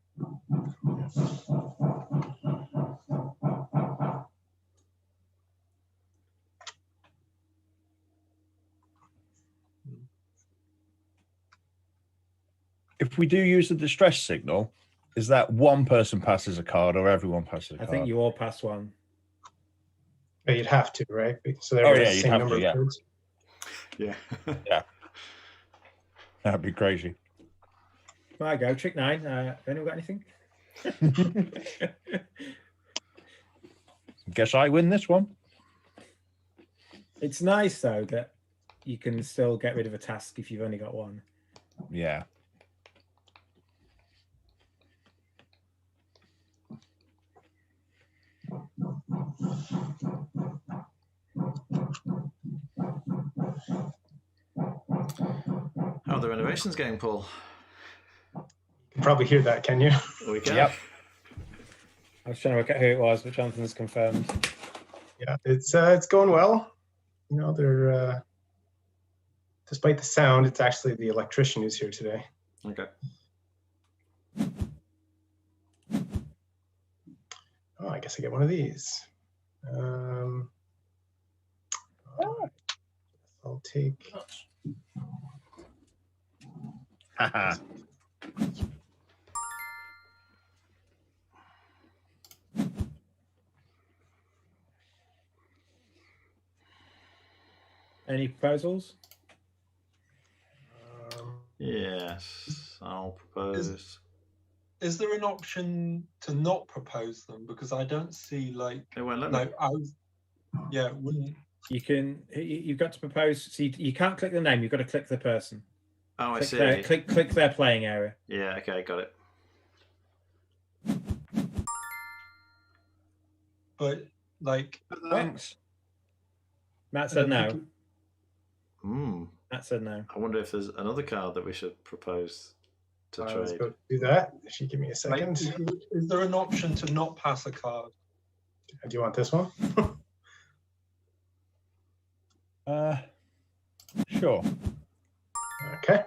If we do use the distress signal, is that one person passes a card or everyone passes a card? I think you all pass 1. But you'd have to, right? So Oh, the yeah, you'd same have number to, of cards. Yeah. Yeah. That'd be crazy. There I go. Trick 9. Anyone got anything? Guess I win this one. It's nice though that you can still get rid of a task if you've only got 1. Yeah. How are the renovations going, Paul? You can probably hear that, can you? We can. Yep. I was trying to work out who it was, but Jonathan's confirmed. Yeah, it's going well. You know, they're despite the sound, it's actually the electrician who's here today. Okay. Oh, I guess I get one of these. I'll take. Haha. Any proposals? Yes, I'll propose. Is there an option to not propose them? Because I don't see like It won't let me. no. Yeah, it wouldn't. You've got to propose. So you can't click the name. You've got to click the person. Oh, I Click see. click their playing area. Yeah. Okay, got it. But like, Thanks. Matt I said don't no. think Hmm. Matt said no. I wonder if there's another card that we should propose to Let's trade. go do that. If you give me a like, second. is there an option to not pass a card? Do you want this one? Sure. Okay.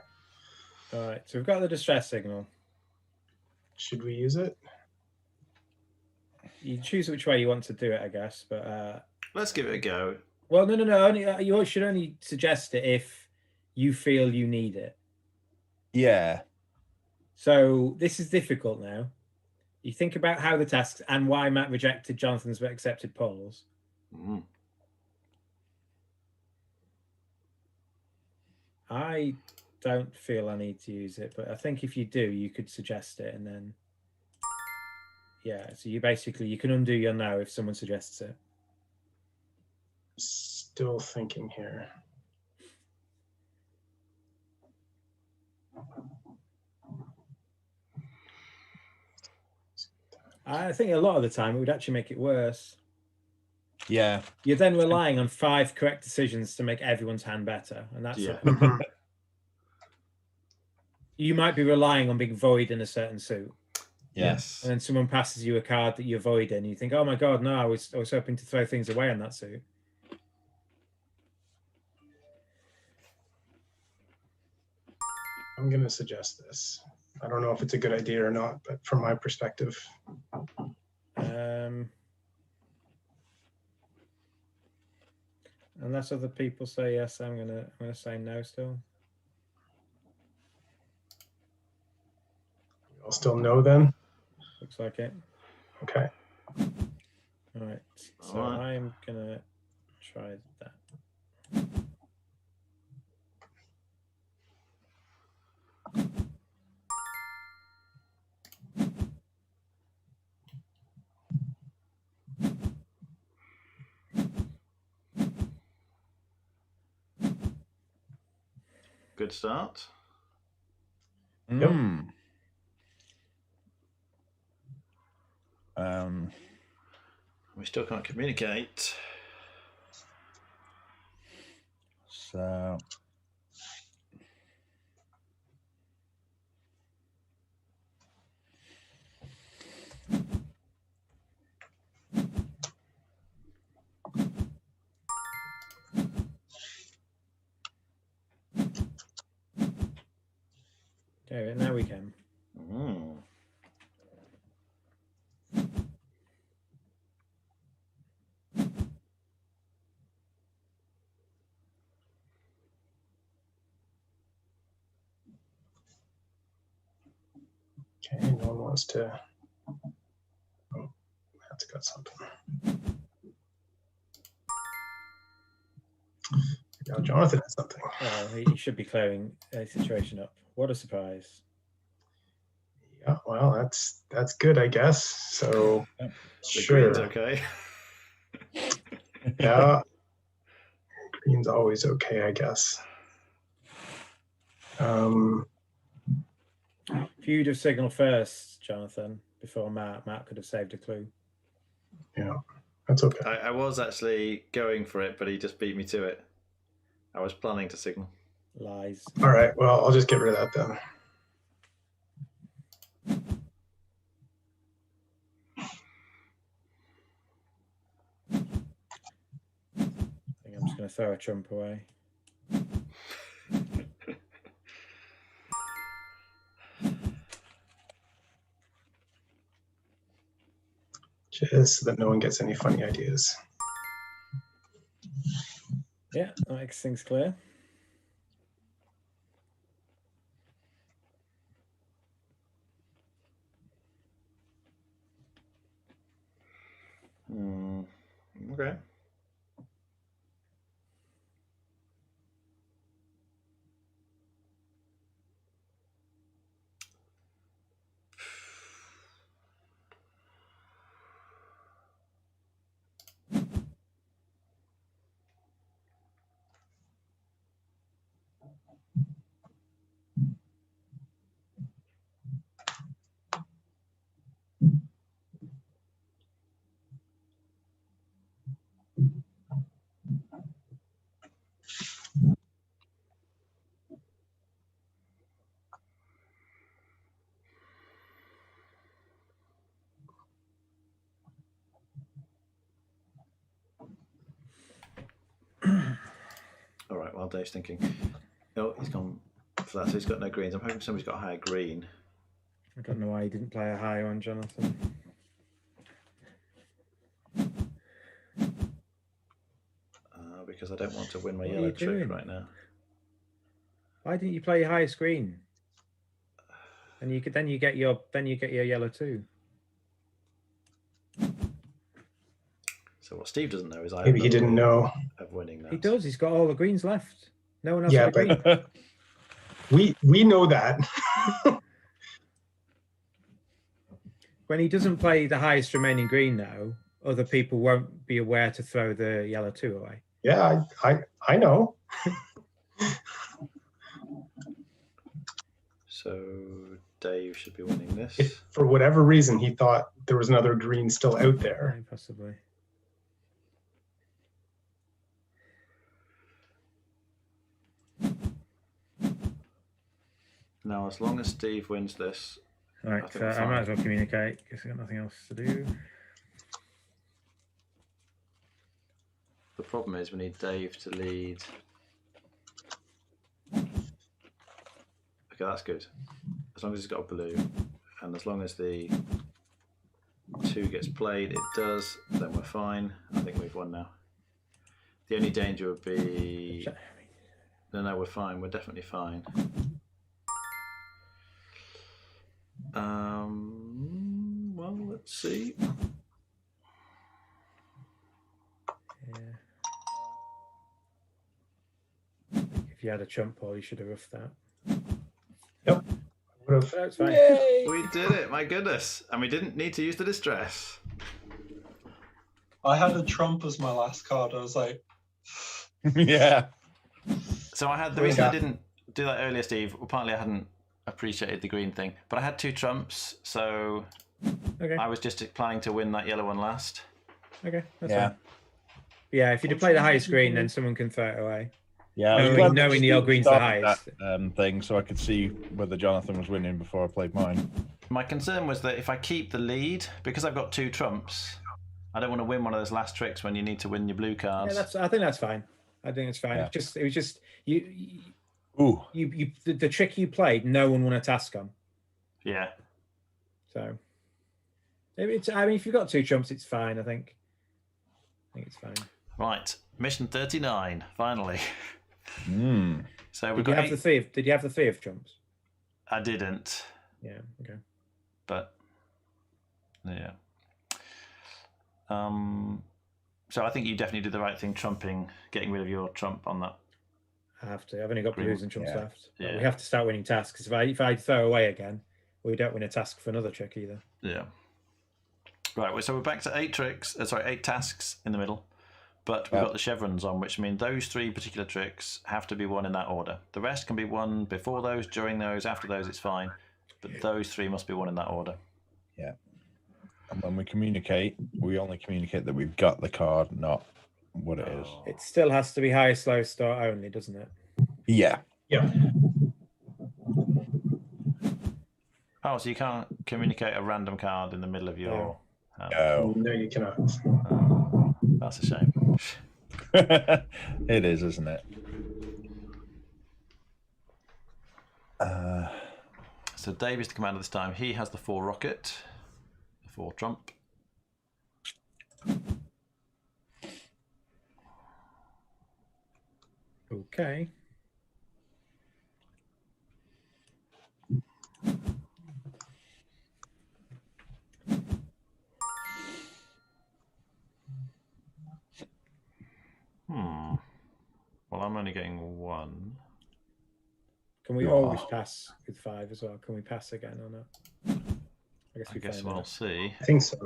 All right. So we've got the distress signal. Should we use it? You choose which way you want to do it, I guess. But Let's give it a go. well, no. Only you should only suggest it if you feel you need it. Yeah. So this is difficult now. You think about how the tasks and why Matt rejected Jonathan's but accepted Paul's. Mm. I don't feel I need to use it, but I think if you do, you could suggest it, and then yeah. So you can undo your no if someone suggests it. Still thinking here. I think a lot of the time it would actually make it worse. Yeah. You're then relying on 5 correct decisions to make everyone's hand better, and that's Yeah. you might be relying on being void in a certain suit, Yes. and then someone passes you a card that you're void in, and you think, "Oh my god, no! I was hoping to throw things away on that suit." I'm going to suggest this. I don't know if it's a good idea or not, but from my perspective, Unless other people say yes, I'm gonna say no still. I'll still know then. Looks like it. Okay. All right. So All right. I'm gonna try that. Good start. Yep. We still can't communicate. So Okay, now we can. Mm. Okay, no one wants to. Oh, that's got something. Now Jonathan has something. Well, he should be clearing a situation up. What a surprise! Yeah, well, that's good, I guess. So The sure. green's okay. Yeah. Green's always okay, I guess. If you'd have signaled first, Jonathan, before Matt could have saved a clue. Yeah. That's okay. I was actually going for it, but he just beat me to it. I was planning to signal. Lies. All right. Well, I'll just get rid of that then. I think I'm just going to throw a trump away. Just so that no one gets any funny ideas. Yeah, that makes things clear. Okay. All right, well, Dave's thinking. Oh, he's gone for that, so he's got no greens. I'm hoping somebody's got a higher green. I don't know why he didn't play a high one, Jonathan. Because I don't want to win my What are yellow you trick doing? right now. Why didn't you play your highest green? And you could then you get your yellow too. So what Steve doesn't know is I Maybe he didn't know. of winning now. He does. He's got all the greens left. No one else Yeah, has a green. We know that. When he doesn't play the highest remaining green now, other people won't be aware to throw the yellow two away. Yeah, I know. So Dave should be winning this. If for whatever reason he thought there was another green still out there. Yeah, possibly. Now, as long as Steve wins this, Right, I think so we're I fine. might as well communicate because I've got nothing else to do. the problem is we need Dave to lead. Okay, that's good. As long as he's got a blue, and as long as the 2 gets played, it does, then we're fine. I think we've won now. The only danger would be... No, we're fine. We're definitely fine. Well, let's see. Yeah. If you had a trump ball, you should have roughed that. Yep. Would have. That's fine. We did it, my goodness. And we didn't need to use the distress. I had a trump as my last card. I was like, Yeah. So I had the reason I didn't do that earlier, Steve. Well, partly I hadn't appreciated the green thing, but I had 2 trumps, so Okay. I was just planning to win that yellow one last. Okay. That's Yeah. fine. Yeah, if you'd play the highest green, then someone can throw it away. Yeah, I was Knowing- glad that knowing the Steve old green's the started highest. that, thing, so I could see whether Jonathan was winning before I played mine. My concern was that if I keep the lead, because I've got 2 trumps, I don't want to win one of those last tricks when you need to win your blue cards. Yeah, I think that's fine. I think it's fine. Yeah. It was just you. Ooh. The trick you played, no one won a task on. Yeah. So, it's. I mean, if you've got 2 trumps, it's fine. I think it's fine. Right. Mission 39, finally. So we've Did you got have the 3 of? Did you have the 3 of trumps? I didn't, Yeah. Okay. but yeah. So I think you definitely did the right thing, trumping, getting rid of your trump on that. I have to. I've only got Green. blues and trumps Yeah. left. But Yeah. we have to start winning tasks. If I throw away again, we don't win a task for another trick either. Yeah. Right. So we're back to 8 tricks. 8 tasks in the middle, but we've got the chevrons on, which mean those 3 particular tricks have to be won in that order. The rest can be won before those, during those, after those. It's fine, but those 3 must be won in that order. Yeah. And when we communicate, we only communicate that we've got the card, not what it is. It still has to be highest low start only, doesn't it? Yeah. Yeah. Oh, so you can't communicate a random card in the middle of your hand? No. No, you cannot. Oh, that's a shame. It is, isn't it? So Dave is the commander this time. He has the 4 rocket, the 4 trump. Okay. Well, I'm only getting 1. Can we You always are. pass with 5 as well? Can we pass again or not? I guess we'll see. I think so.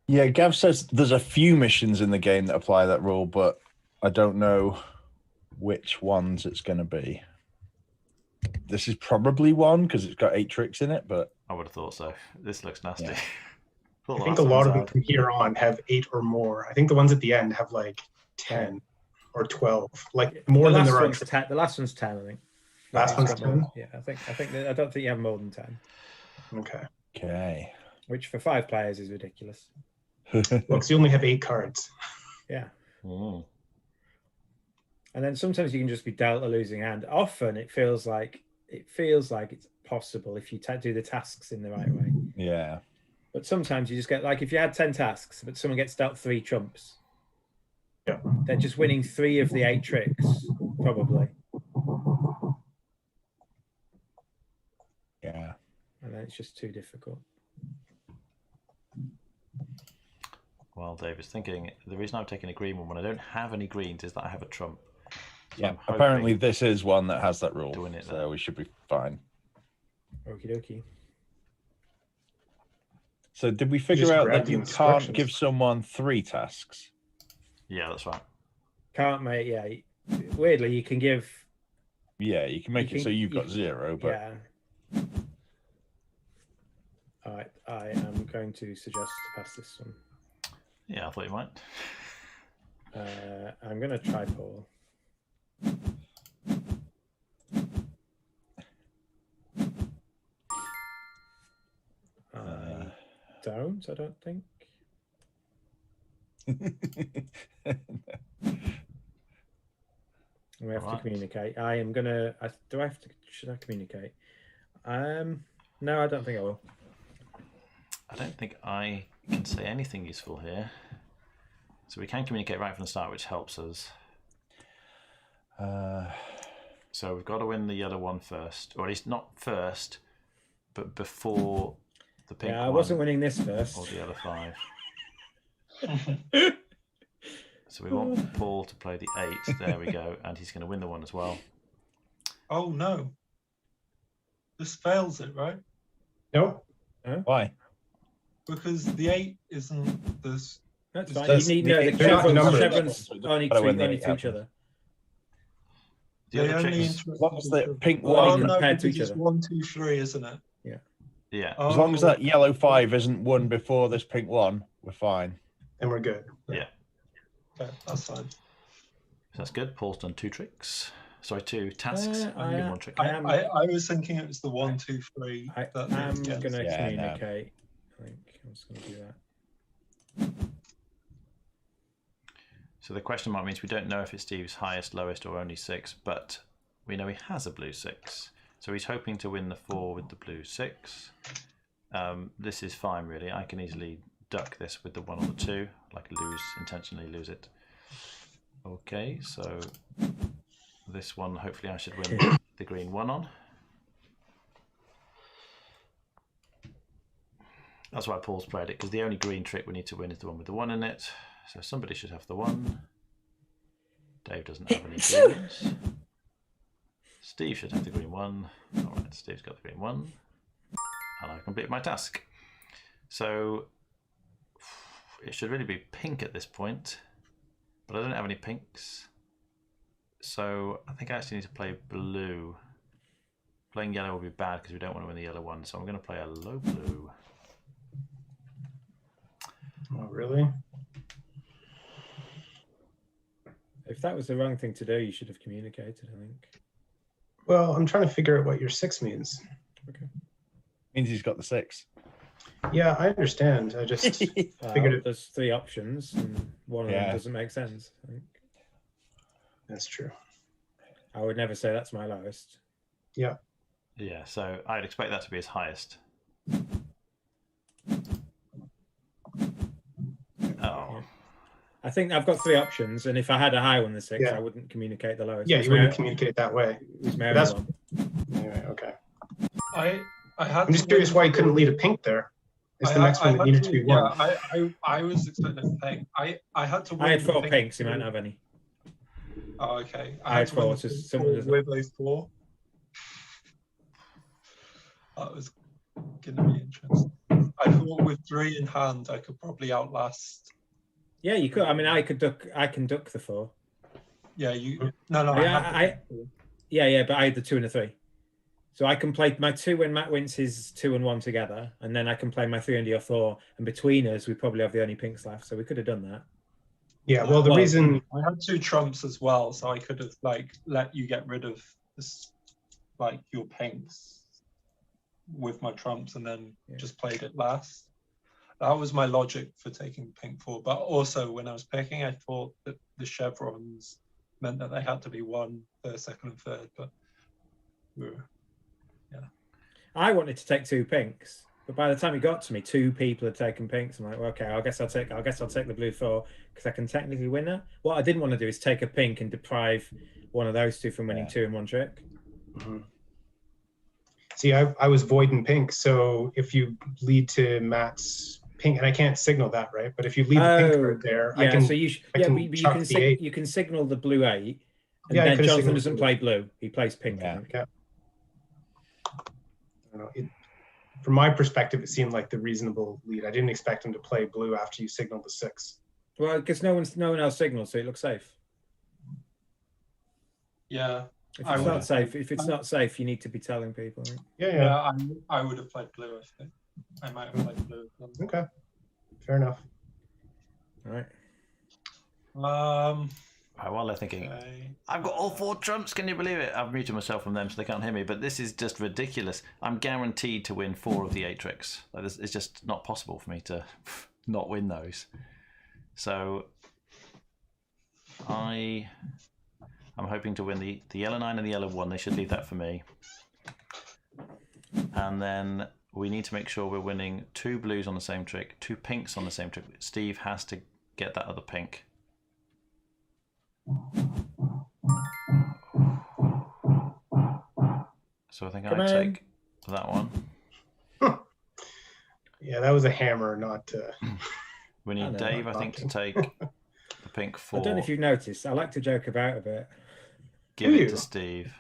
Yeah, Gav says there's a few missions in the game that apply that rule, but I don't know which ones it's going to be. This is probably one because it's got 8 tricks in it, but I would have thought so. This looks nasty. Yeah. I think a lot of them from here on have 8 or more. I think the ones at the end have like 10 or 12, like more than the right. The last one's 10, I think. Last one's 10? Yeah, I don't think you have more than 10. Okay. okay. Which for 5 players is ridiculous. Well, because you only have 8 cards. Yeah. Mm. And then sometimes you can just be dealt a losing hand. Often it feels like it's possible if you do the tasks in the right way. Yeah. But sometimes you just get, like, if you had 10 tasks, but someone gets dealt 3 trumps, Yeah. they're just winning 3 of the 8 tricks, probably. Yeah. And then it's just too difficult. Well, Dave is thinking the reason I've taken a green one when I don't have any greens is that I have a trump. So Yeah. I'm hoping Apparently, this is one that has that rule, Doing it so there. we should be fine. Okie dokie. So, did we just figure out grab that the you can't instructions. give someone 3 tasks? Yeah, that's right. Can't make, yeah. Weirdly, you can give, Yeah, you can make You it so can- you've you got 0, but yeah. All right, I am going to suggest to pass this one. Yeah, I thought you might. I'm going to try Paul. I don't think. We have to Right. communicate. I am going to, should I communicate? No, I don't think I will. I don't think I can say anything useful here. So we can communicate right from the start, which helps us. So we've got to win the yellow one first, or at least not first, but before the pink Yeah, I one wasn't winning this first. or the yellow 5. So we want Paul to play the 8. There we go, and he's going to win the 1 as well. Oh no. This fails it, right? Nope. why? Because the 8 isn't this. That's It's fine. just- You need no, the they're not chevrons numbered. only Gotta win the to 8 each happens. other. The They other only tricks, interest As long as each the other. pink Well, Oh one, no, compared to because each it's other. 1, 2, 3, isn't it? yeah, as long as that Oh, yellow 5 isn't won before this pink 1, we're fine. And we're good. yeah. okay, that's fine. So that's good. Paul's done 2 tricks. Sorry, 2 tasks. I Only am- 1 trick. I was thinking it was the 1, 2, 3. I that am yeah. going to Yeah, no. communicate. I think I'm just going to do that. So the question mark means we don't know if it's Steve's highest, lowest, or only 6, but we know he has a blue 6. So he's hoping to win the 4 with the blue 6. This is fine, really. I can easily duck this with the 1 or the 2, like intentionally lose it. Okay, so this one, hopefully I should win the green 1 on. That's why Paul's played it, because the only green trick we need to win is the one with the 1 in it. So somebody should have the 1. Dave doesn't have any greens. Steve should have the green 1. All right, Steve's got the green 1. And I've completed my task. So it should really be pink at this point, but I don't have any pinks. So I think I actually need to play blue. Playing yellow will be bad because we don't want to win the yellow 1. So I'm going to play a low blue. really? If that was the wrong thing to do, you should have communicated, I think. Well, I'm trying to figure out what your 6 means. Okay. Means he's got the 6. Yeah, I understand. I just Well, figured it. there's 3 options, and one of them Yeah. doesn't make sense. I think. That's true. I would never say that's my lowest. Yeah. Yeah, so I'd expect that to be his highest. Oh. I think I've got 3 options, and if I had a high one than 6, Yeah. I wouldn't communicate the lowest. Yeah, It's you wouldn't my- communicate that way. it's my That's- only one. Anyway, okay. I had. I'm just to curious win why you for- couldn't lead a pink there. It's I the had- next I one that had needed to- to be yeah, won. I was expecting a pink. I had to win. I had 4 the pinks. You for- might not have any. Oh, okay. I had to win 4, the so pink someone for doesn't- with those 4. That was gonna be interesting. I thought with 3 in hand, I could probably outlast. Yeah, you could. I mean, I can duck the 4. Yeah, you. No, Yeah, I had the I- pink four. Yeah, but I had the 2 and the 3. So I can play my 2 when Matt wins his 2 and 1 together, and then I can play my 3 and your 4. And between us, we probably have the only pinks left, so we could have done that. Yeah, well, the Well, reason. I had 2 trumps as well, so I could have like let you get rid of this, like your pinks with my trumps, and then Yeah. just played it last. That was my logic for taking pink 4. But also, when I was picking, I thought that the chevrons meant that they had to be 1, first, second, and third. But I wanted to take 2 pinks, but by the time it got to me, 2 people had taken pinks. I'm like, well, okay, I guess I'll take the blue 4 because I can technically win that. What I didn't want to do is take a pink and deprive one of those 2 from winning Yeah. 2 in one trick. Mhm. See, I was voiding pink, so if you lead to Matt's pink, and I can't signal that, right? But if you leave the pink Oh, card there, Yeah, I can. so you I yeah, can but you chuck can the 8. you can signal the blue 8, and Yeah, I then could've Jonathan signaled doesn't blue. play blue; he plays pink. Yeah. I think. Yeah. I don't know. From my perspective, it seemed like the reasonable lead. I didn't expect him to play blue after you signaled the 6. Well, because no one else signals, so it looks safe. yeah, If I it's would- not safe, you need to be telling people. Right? Yeah. I would have played blue. I think I might have played blue. Okay. Fair enough. All right. Right, while they're thinking, Okay. I've got all 4 trumps, can you believe it? I've muted myself from them so they can't hear me, but this is just ridiculous. I'm guaranteed to win 4 of the 8 tricks. Like, it's just not possible for me to not win those. So I'm hoping to win the yellow 9 and the yellow 1. They should leave that for me. And then we need to make sure we're winning 2 blues on the same trick, 2 pinks on the same trick. Steve has to get that other pink. So I think Come I on. take that one. Yeah, that was a hammer, not. We I need know, Dave, I'm I think, to talking. take the pink 4. I don't know if you've noticed. I like to joke about a bit. Give Do it you? to Steve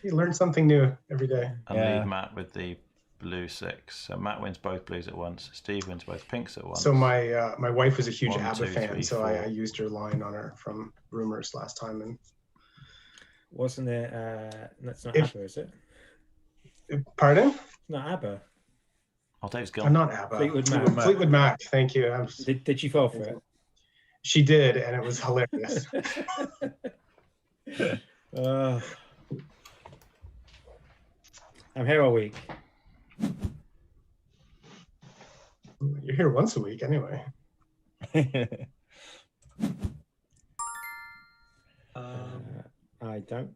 You learn something new every day. and Yeah. leave Matt with the blue 6. So Matt wins both blues at once. Steve wins both pinks at once. So my wife was a huge 1, ABBA 2, fan, 3, so 4. I used her line on her from Rumors last time, and Wasn't it? That's not If- ABBA, is it? pardon? It's not ABBA. Oh, Dave's I'm gone. not ABBA. Fleetwood Mac. Fleetwood Mac. Thank you. Did she fall for it? She did, and it was hilarious. I'm here all week. You're here once a week anyway. I don't.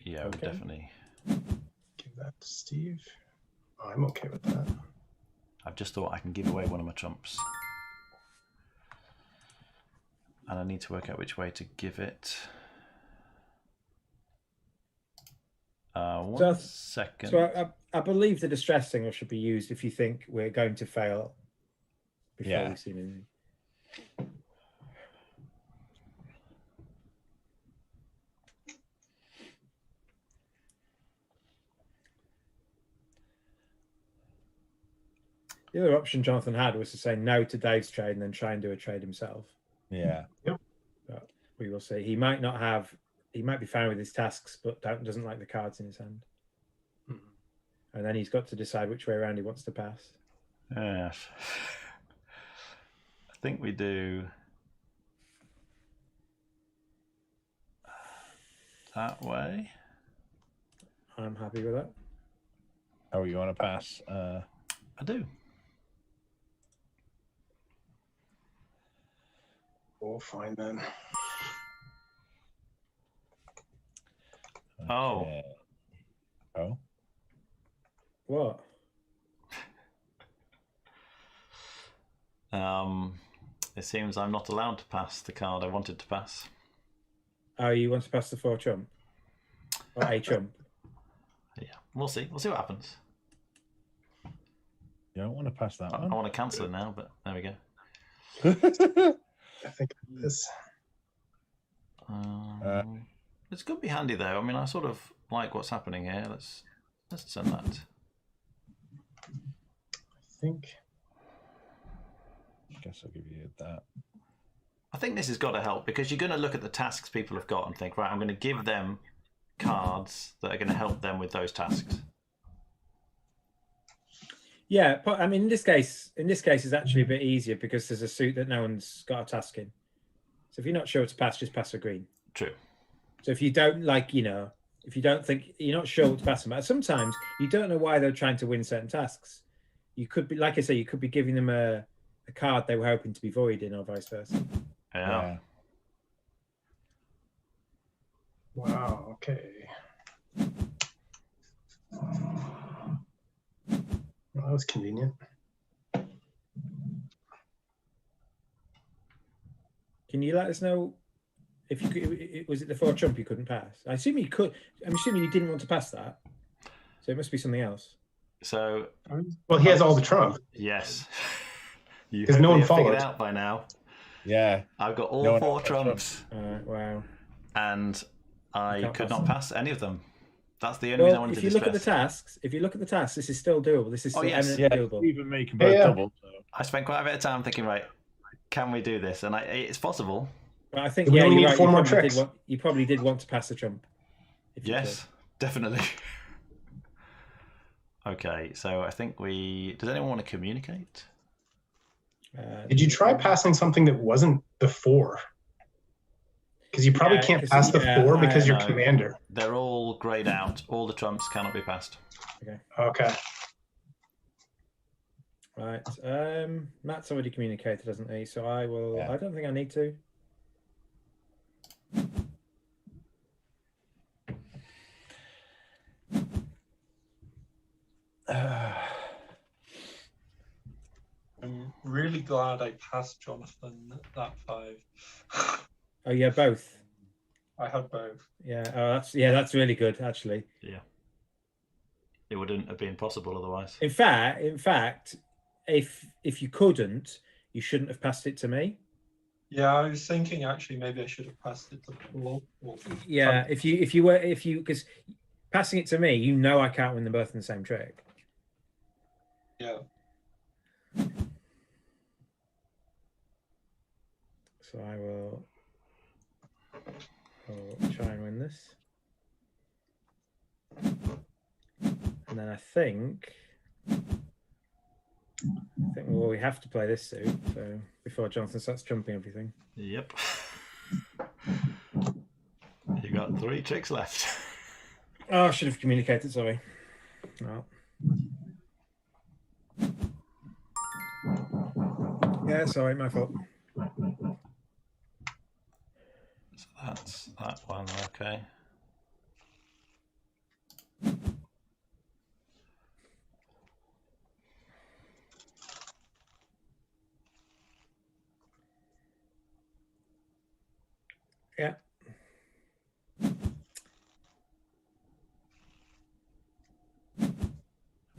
Yeah, Okay. definitely. Give that to Steve. Oh, I'm okay with that. I've just thought I can give away one of my trumps. And I need to work out which way to give it. One second. So I believe the distress signal should be used if you think we're going to fail before Yeah. we've seen anything. The other option Jonathan had was to say no to Dave's trade and then try and do a trade himself. Yeah. But we will see. He might not have. He might be fine with his tasks, but doesn't like the cards in his hand. and then he's got to decide which way around he wants to pass. Yes. I think we do that way. I'm happy with that. Oh, you want to pass? I do. Oh, fine then. Oh. Okay. Oh. What? It seems I'm not allowed to pass the card I wanted to pass. Oh, you want to pass the 4 trump? Or a trump? Yeah, we'll see. We'll see what happens. You don't want to pass that I one? want to cancel it now, but there we go. I think this. It's going to be handy though. I mean, I sort of like what's happening here. Let's send that. I think. I guess I'll give you that. I think this has got to help because you're going to look at the tasks people have got and think, right, I'm going to give them cards that are going to help them with those tasks. Yeah, I mean, in this case, it's actually a bit easier because there's a suit that no one's got a task in. So if you're not sure what to pass, just pass a green. True. So if you don't if you don't think you're not sure what to pass them, but sometimes you don't know why they're trying to win certain tasks. You could be, like I say, you could be giving them a card they were hoping to be voiding, or vice versa. Yeah. Wow. Okay. Well, that was convenient. Can you let us know if you could, was it the 4 trump you couldn't pass? I'm assuming you didn't want to pass that, so it must be something else. So. Well, he has all the trump. Yes. You Because no one figured followed. out by now. Yeah. I've got all No one 4 has trumps. Wow. And I can't could pass not them. pass any of them. That's the only reason I Well, wanted if to you look at the discuss. tasks, this is still doable. This is still yes. eminently Yeah, doable. even make them both Yeah. double. So. I spent quite a bit of time thinking, right, can we do this? And it's possible. But I think We only you're need right. 4 more tricks. You probably did want to pass the trump. if you Yes, definitely. Okay, so I think does anyone want to communicate? could. Did you try passing something that wasn't the 4? Because you probably Yeah, can't 'cause- pass the yeah, 4 because you're No. commander. They're all grayed out. All the trumps cannot be passed. Okay. Right. Matt's already communicated, hasn't he? So I will. Yeah. I don't think I need to. I'm really glad I passed Jonathan that 5. Oh yeah, both. I had both. Yeah. Oh, that's really good actually. Yeah. It wouldn't have been possible otherwise. In fact, if you couldn't, you shouldn't have passed it to me. Yeah, I was thinking actually maybe I should have passed it to Paul. Yeah. If you because passing it to me, I can't win them both in the same trick. Yeah. So I'll try and win this. And then I think we have to play this suit, so before Jonathan starts trumping everything. Yep. You got 3 tricks left. Oh, I should have communicated, sorry. No. Yeah, sorry, my fault. So that's that one, okay. Yeah.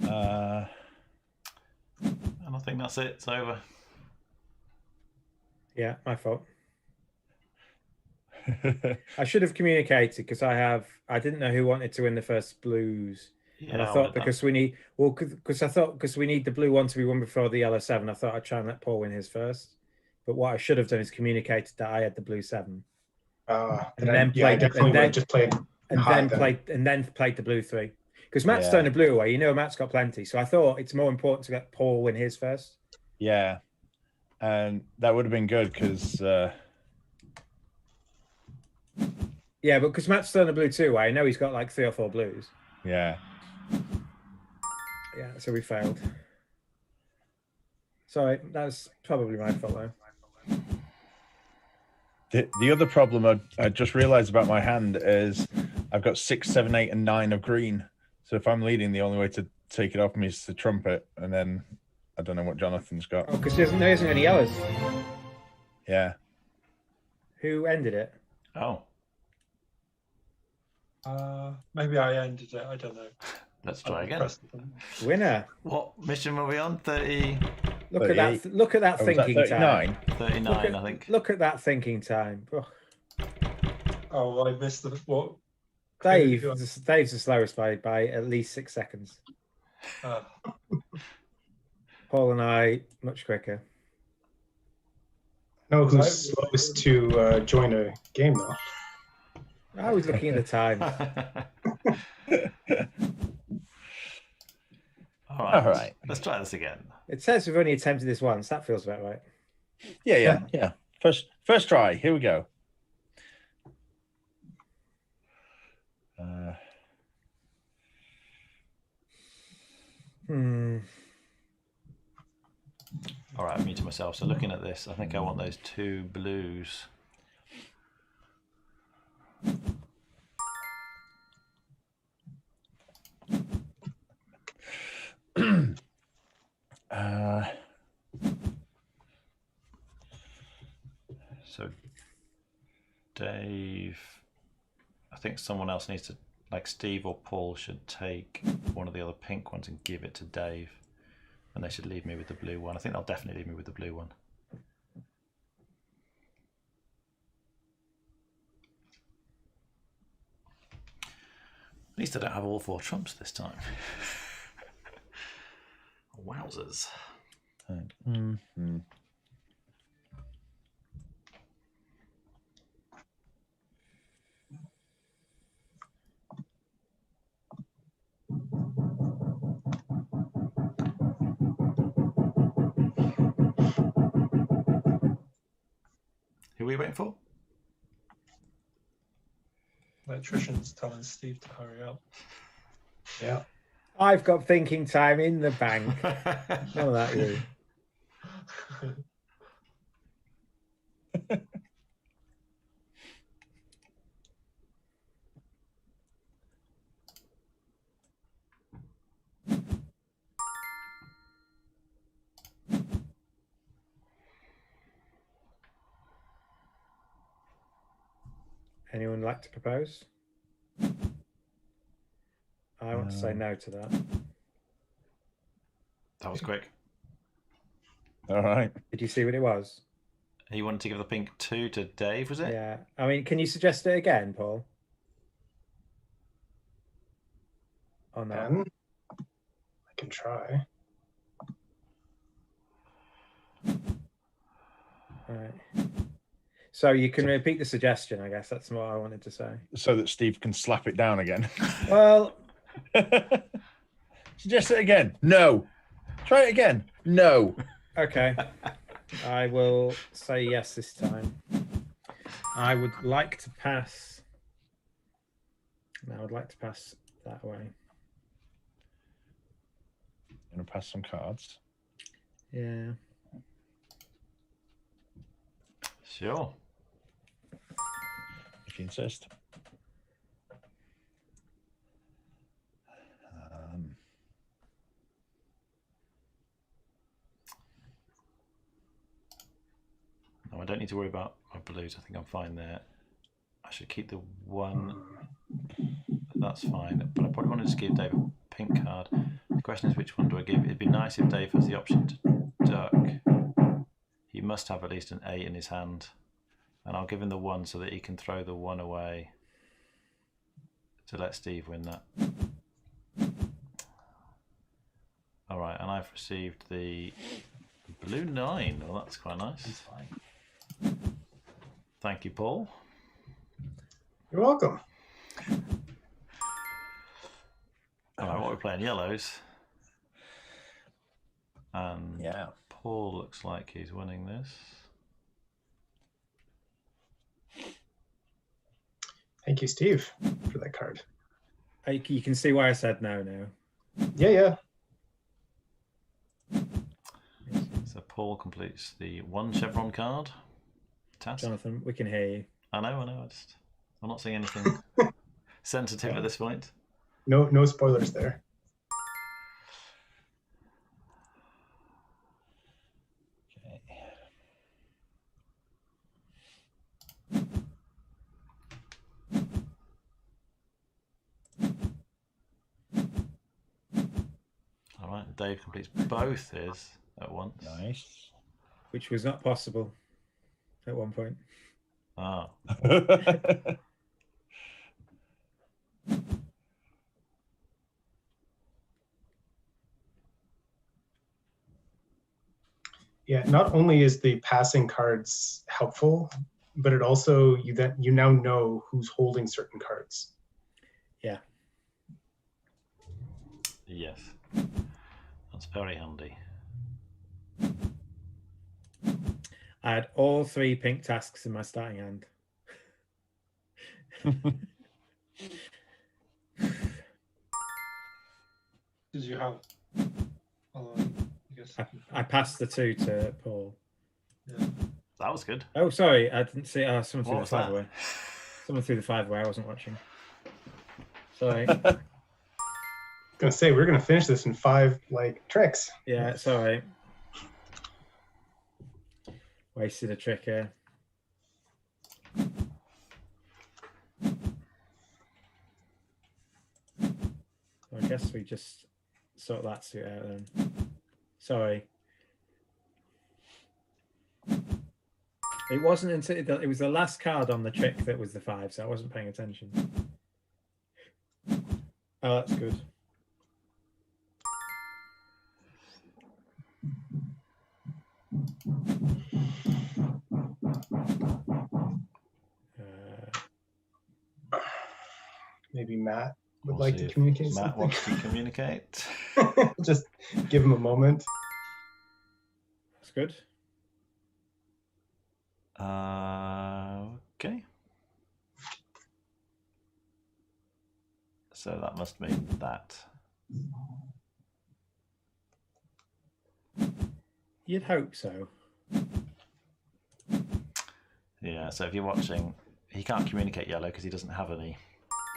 And I think that's it. It's over. Yeah, my fault. I should have communicated because I didn't know who wanted to win the first blues. Yeah, And I would thought have done. because we need the blue one to be won before the yellow 7, I thought I'd try and let Paul win his first. But what I should have done is communicated that I had the blue 7. And then yeah, I played- definitely and would have then- just played And high then played the blue 3. Because Matt's Yeah. throwing a blue away. You know, Matt's got plenty. So I thought it's more important to get Paul win his first. Yeah, and that would have been good because Yeah, but because Matt's throwing a blue 2-way, I know he's got like 3 or 4 blues. yeah. Yeah, so we failed. Sorry, that's probably my fault though. The other problem I just realised about my hand is I've got 6, 7, 8, and 9 of green. So if I'm leading, the only way to take it off me is to trump it, and then I don't know what Jonathan's got. Oh, because there isn't any yellows. Yeah. Who ended it? Oh, Maybe I ended it. I don't know. let's try I again. pressed the button. Winner. What mission were we on? 30, Look at that! 38. Look at that Oh, was that thinking time. 39? 39, I think. Look at that thinking time. Oh, Oh, I missed the what? Dave's the slowest by at least 6 seconds. Uh, Paul and I much quicker. I know who's slowest to join a game though. I was looking at the time. All All right. Let's try this again. It says we've only attempted this once. That feels about right. Yeah. First try. Here we go. All right, I'm muting myself. So looking at this, I think I want those 2 blues. So Dave, I think someone else needs to, like Steve or Paul, should take one of the other pink ones and give it to Dave, and they should leave me with the blue one. I think they'll definitely leave me with the blue one. At least I don't have all 4 trumps this time. Wowzers. Who are we waiting for? electrician's telling Steve to hurry up. Yeah. I've got thinking time in the bank. None of that, you. Anyone like to propose? I want to say no to that. That was quick. All right. Did you see what it was? He wanted to give the pink 2 to Dave, was it? Yeah. I mean, can you suggest it again, Paul? Oh no. I can try. All right. So you can repeat the suggestion, I guess. That's what I wanted to say. So that Steve can slap it down again. Well, Suggest it again. No. Try it again. No. okay. I will say yes this time. I would like to pass. No, I would like to pass that way. I'm going to pass some cards. Yeah. Sure. If you insist. No, I don't need to worry about my blues. I think I'm fine there. I should keep the 1. That's fine. But I probably wanted to give Dave a pink card. The question is, which one do I give? It'd be nice if Dave has the option to duck. He must have at least an 8 in his hand. And I'll give him the 1 so that he can throw the 1 away to let Steve win that. All right, and I've received the blue 9. Well, that's quite nice. That's fine. Thank you, Paul. You're welcome. All playing yellows. And Yeah. Paul looks like he's winning this. Thank you, Steve, for that card. You can see why I said no now. Yeah. So Paul completes the 1 chevron card task. Jonathan, we can hear you. I know. I'm not saying anything sensitive at this point. No spoilers there. Okay. All right, Dave completes both his at once. Nice. Which was not possible at one point. Ah, Yeah, not only is the passing cards helpful, but it also you now know who's holding certain cards. Yeah. yes. That's very handy. I had all 3 pink tasks in my starting hand. Did you have? I guess. I passed the 2 to Paul. Yeah. That was good. Oh, sorry, I didn't see. Someone What threw the was 5 that? away. Someone threw the 5 away. I wasn't watching. Sorry. Gonna say we're gonna finish this in 5 tricks. Yeah, sorry. Wasted a trick here. I guess we just sort that suit out then. Sorry. It wasn't until it was the last card on the trick that was the 5, so I wasn't paying attention. Oh, that's good. Maybe Matt would We'll like see to if communicate Matt something. wants to communicate. Just give him a moment. That's good. Okay. So that must mean that. You'd hope so. Yeah, so if you're watching, he can't communicate yellow because he doesn't have any.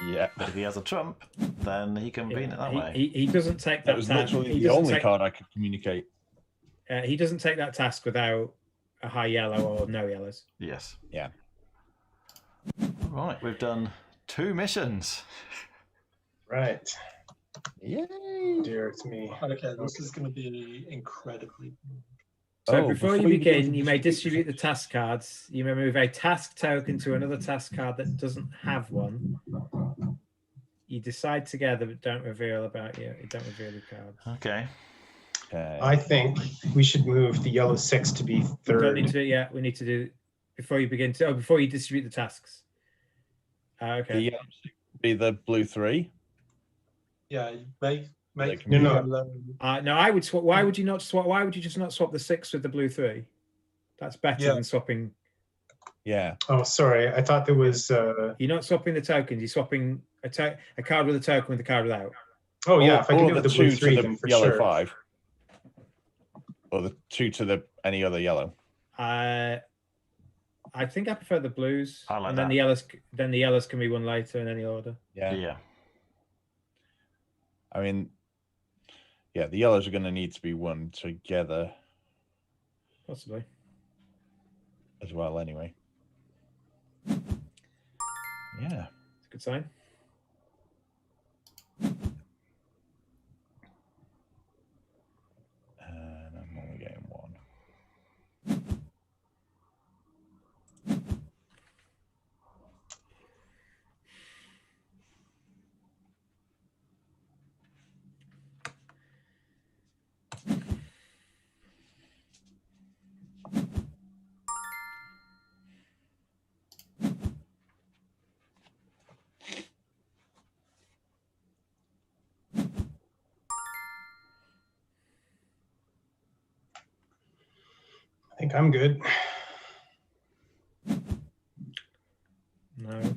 Yeah. But if he has a trump, then he can beat it that way. He doesn't take That that was task. literally He the doesn't only take, card I could communicate. he doesn't take that task without a high yellow or no yellows. Yes. Yeah. Right, we've done 2 missions. Right. Yay. Dear, it's me. Okay, this is going to be incredibly. So Oh, before you before you begin begin, to you may distribute distribute the task cards. You may move a task token to another task card that doesn't have one. You decide together, but don't reveal about you. Don't reveal the cards. Okay. Okay. I think we should move the yellow 6 to be We don't third. need to do it yet. We need to do before you begin to. Oh, before you distribute the tasks. Okay. The yellow six would be the blue 3. Yeah, make Like, No, no. yellow. No, I would swap. Why would you not swap? Why would you just not swap the 6 with the blue 3? That's better Yeah. than swapping. Yeah. Oh, sorry. I thought there was. You're not swapping the tokens. You're swapping a card with a token with a card without. Oh, yeah. If I can or do it the with the blue 2 3, to then the for yellow sure. 5. Or the 2 to the any other yellow. I think I prefer the blues. I like and then that. the yellows. Then the yellows can be one later in any order. Yeah. Yeah. I mean, yeah, the yellows are going to need to be one together Possibly. as well, anyway. Yeah. It's a good sign. And I'm only getting 1. think I'm good. No.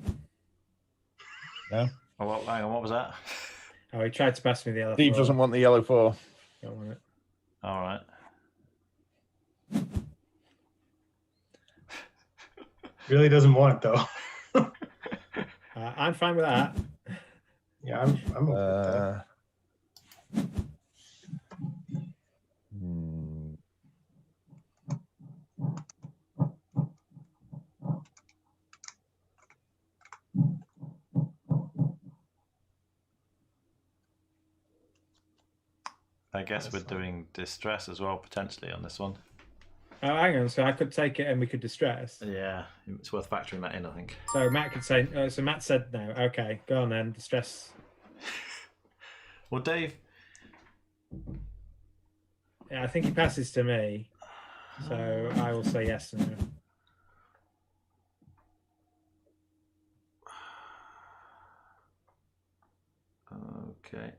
No. Oh, well, hang on, what was that? Oh, he tried to pass me the yellow. Steve doesn't want the yellow 4. Don't want it. All right. Really doesn't want it though. I'm fine with that. Yeah, I'm okay with that. I guess we're doing distress as well, potentially, on this one. Oh, hang on. So I could take it and we could distress. Yeah, it's worth factoring that in, I think. So Matt could say. So Matt said no. Okay, go on then. Distress. Well, Dave. Yeah, I think he passes to me. So I will say yes now. Okay.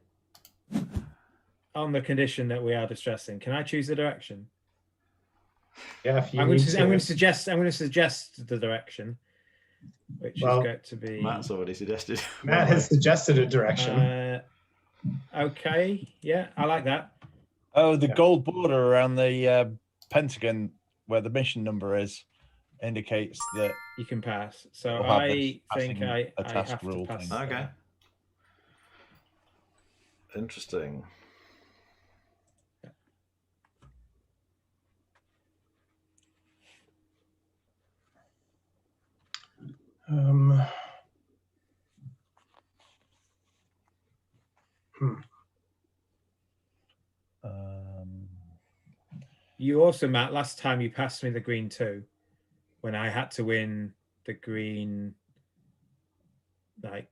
On the condition that we are distressing, can I choose the direction? Yeah, if you I'm going need to suggest. I'm going to suggest the direction, which Well, is going to be. Matt's already suggested. Matt has suggested a direction. Okay. Yeah, I like that. Oh, the gold border around the Pentagon where the mission number is indicates that You can pass. So We'll have I this think passing I a task have to rule pass. thing. Okay. Interesting. You also, Matt, last time you passed me the green 2 when I had to win the green like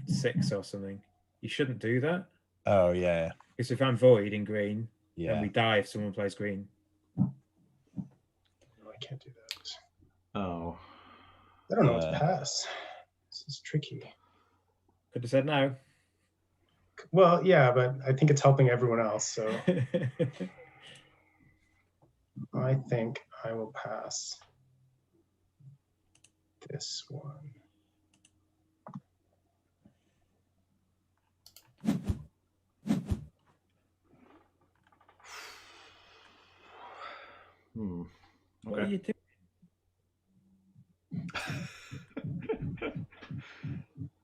6 or something. You shouldn't do that. Oh yeah. Because if I'm void in green, Yeah. then we die if someone plays green. No, I can't do that. Oh. I don't know what to pass. This is tricky. Could have said no. Well, yeah, but I think it's helping everyone else. So I think I will pass this one. What are you doing?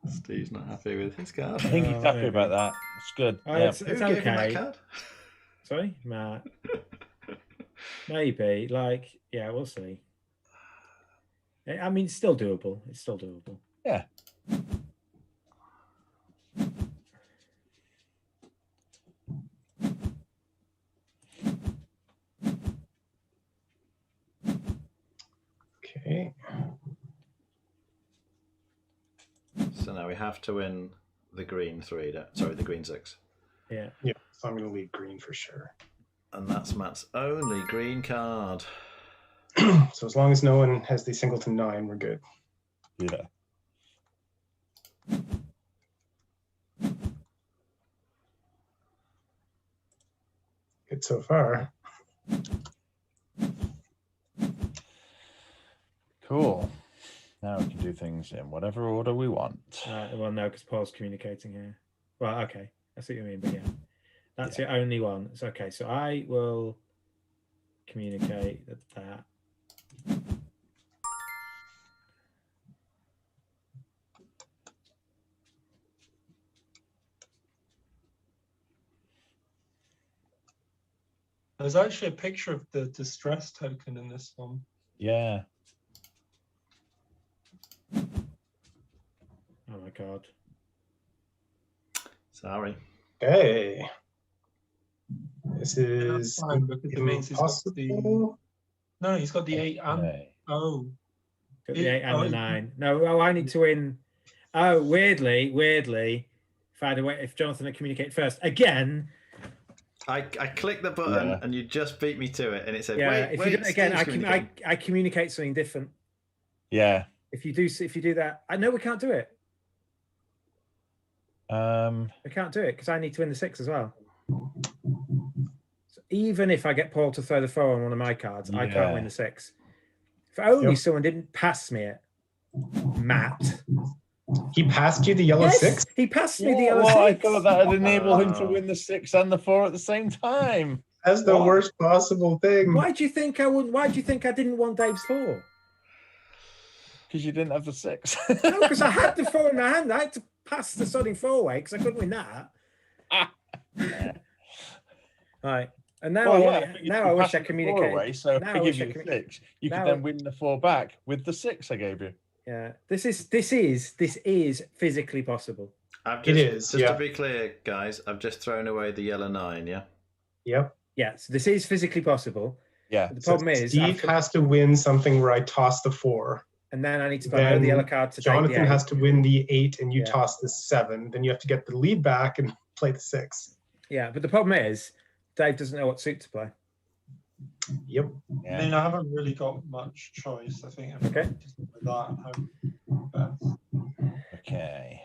Steve's not happy with his card. I think he's happy about that. It's good. Oh, Yeah. it's Who gave him that okay. card? Sorry, Matt. Maybe. Like, yeah, we'll see. I mean, it's still doable. It's still doable. Yeah. Okay. So now we have to win the green 3. Sorry, the green 6. Yeah. Yeah, so I'm going to lead green for sure. And that's Matt's only green card. So as long as no one has the singleton 9, we're good. Yeah. Good so far. Cool. Now we can do things in whatever order we want. Well, no, because Paul's communicating here. Well, okay. I see what you mean, but yeah. That's your only one. It's okay. So I will communicate that. There's actually a picture of the distress token in this one. Yeah. Oh my god. Sorry. Okay. This That's is fine because it means he's got the. impossible. No, he's got the 8 and. Okay. Oh. Got the 8 and the Oh, 9. No, I need to win. Oh, weirdly, if Jonathan had communicated first again. I clicked the button Yeah. and you just beat me to it, and it said, Yeah, "Wait, if wait." you do it again, Steve's communicating. I communicate something different. Yeah. If you do that, I know we can't do it. We can't do it because I need to win the 6 as well. So even if I get Paul to throw the 4 on one of my cards, I can't win Yeah. the 6. If only Yep. someone didn't pass me it. Matt. He passed you the yellow Yes, 6? he passed me the Yeah, yellow well, I 6. thought that would enable him to Wow. win the 6 and the 4 at the same time. That's the What? worst possible thing. Why do you think I wouldn't? Why do you think I didn't want Dave's 4? Because you didn't have the 6. No, because I had the 4 in my hand. I had to pass the sodding 4 away because I couldn't win that. Right. And now Well, I yeah, want but it. you Now could I wish pass I the 4 communicated. away, so if now I I give wish I you the commu- 6, you now could then win the 4 back with the 6 I gave you. Yeah. This is physically possible. I've It just, is, Just yeah. to be clear, guys, I've just thrown away the yellow 9, yeah? Yep. Yeah. So this is physically possible. Yeah. But the So problem is, Steve has to win something where I toss the 4. and then I need to put out the yellow card to Jonathan take the 8. has to win the 8 and you Yeah. toss the 7. Then you have to get the lead back and play the 6. Yeah, but the problem is, Dave doesn't know what suit to play. Yep. Yeah. I mean, I haven't really got much choice. I think if Okay. I just with that, I'm best. Okay.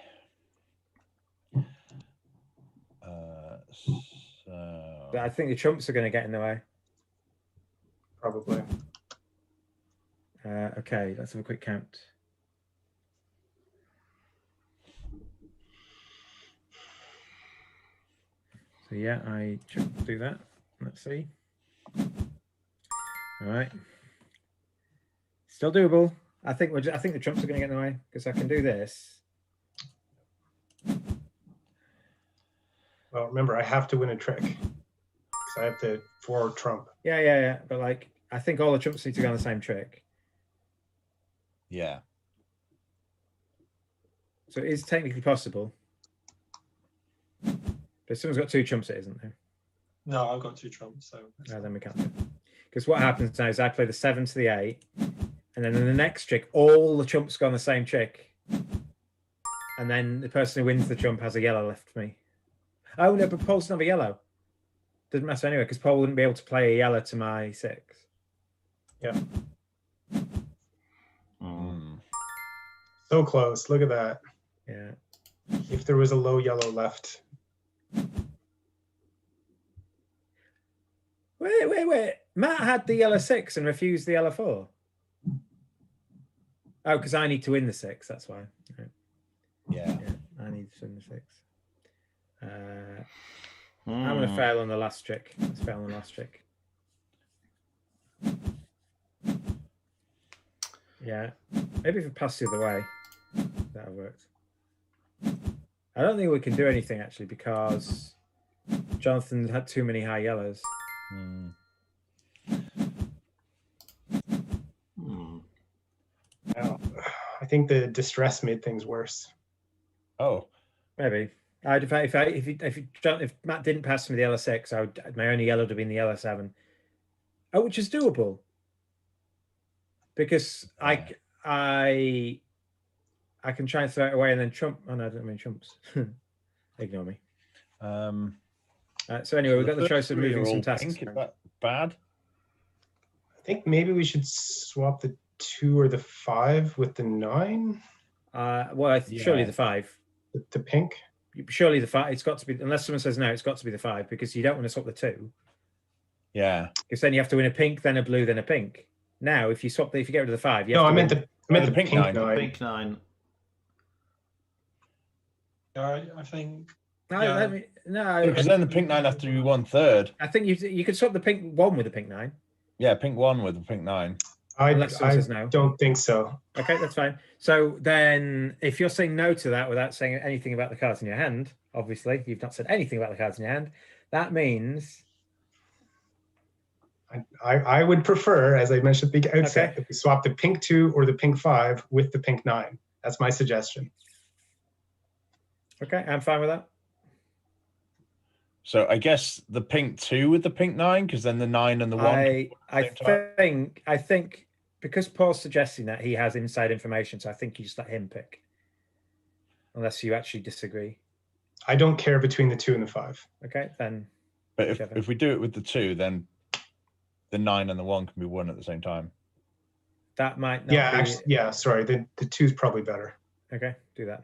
But I think the trumps are going to get in the way. Probably. Okay, let's have a quick count. So yeah, I do that. Let's see. All right. Still doable. I think I think the trumps are going to get in the way because I can do this. Well, remember, I have to win a trick. So I have to 4 trump. Yeah. But like, I think all the trumps need to go on the same trick. Yeah. So it is technically possible. But someone's got 2 trumps, it isn't there? No, I've got 2 trumps, so No, then we can't do it. Because what happens now is I play the 7 to the 8, and then in the next trick, all the trumps go on the same trick. And then the person who wins the trump has a yellow left for me. Oh no, but Paul doesn't have a yellow. Doesn't matter anyway, because Paul wouldn't be able to play a yellow to my 6. Yeah. Mm. So close. Look at that. Yeah. If there was a low yellow left. Wait. Matt had the yellow 6 and refused the yellow 4. Oh, because I need to win the 6, that's why. Right. Yeah. Yeah, I need to win the 6. Hmm. I'm going to fail on the last trick. Let's fail on the last trick. Yeah. Maybe if it passed the other way, that would work. I don't think we can do anything, actually, because Jonathan had too many high yellows. Mm. I think the distress made things worse. Oh. Maybe. If Matt didn't pass me the yellow 6, my only yellow would have been the yellow 7. Oh, which is doable. Because Yeah. I can try and throw it away and then trump. Oh no, I don't mean trumps. Ignore me. So anyway, we've got the choice of moving some tasks. Is that bad? I think maybe we should swap the 2 or the 5 with the 9. Surely the 5. The pink. Surely the 5. It's got to be, unless someone says no, it's got to be the 5 because you don't want to swap the 2. Yeah. Because then you have to win a pink, then a blue, then a pink. Now, if you get rid of the 5, you have No, to I meant win. the pink 9. Pink 9. yeah, I think No, Because then the pink 9 has to be 1/3. I think you could swap the pink 1 with the pink 9. Yeah, pink 1 with the pink 9. Unless someone I says no. don't think so. Okay, that's fine. So then, if you're saying no to that without saying anything about the cards in your hand, obviously you've not said anything about the cards in your hand. That means I would prefer, as I mentioned at the outset, Okay. if we swap the pink 2 or the pink 5 with the pink 9. That's my suggestion. okay. I'm fine with that. So I guess the pink 2 with the pink 9, because then the 9 and the 1. I think because Paul's suggesting that he has inside information, so I think you just let him pick, unless you actually disagree. I don't care between the 2 and the 5. Okay, then. But whichever. if we do it with the 2, then the 9 and the 1 can be won at the same time. That might not Yeah, be... actually, yeah. Sorry, the 2 is probably better. Okay, do that.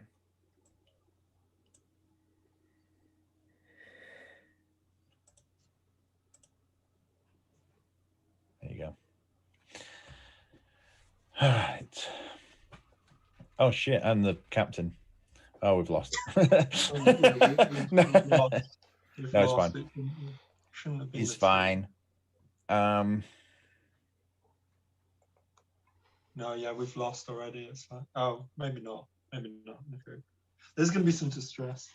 Right. Oh shit! And the captain. Oh, we've lost. We've No, lost. We've No, it's lost. fine. It shouldn't have been He's a two. fine. No, yeah, we've lost already. It's fine. Oh, maybe not. Maybe not. Okay. There's going to be some distress.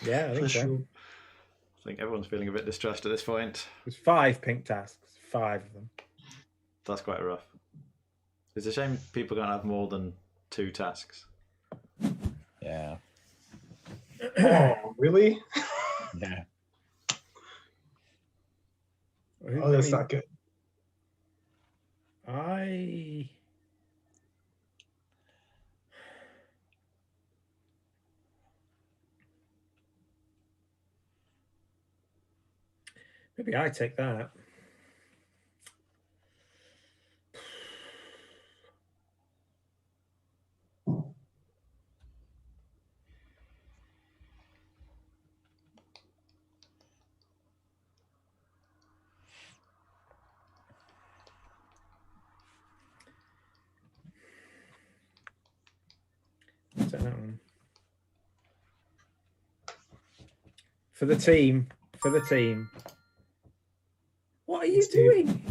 Yeah, I think For so. sure. I think everyone's feeling a bit distressed at this point. There's 5 pink tasks. 5 of them. That's quite rough. It's a shame people can't have more than 2 tasks. Yeah. Oh, really? Yeah. Oh, that's not good. Maybe I take that. I'll take that one. For the team. For the team. What are you doing?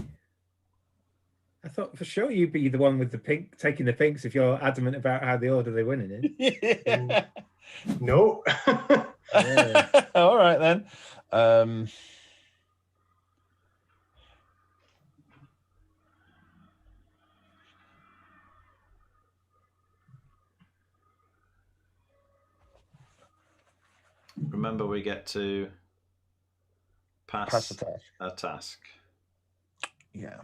I thought for sure you'd be the one with the pink, taking the pinks if you're adamant about how the order they're winning in. Yeah. No. Yeah. All right then. Remember, we get to pass Pass the task. a task. Yeah.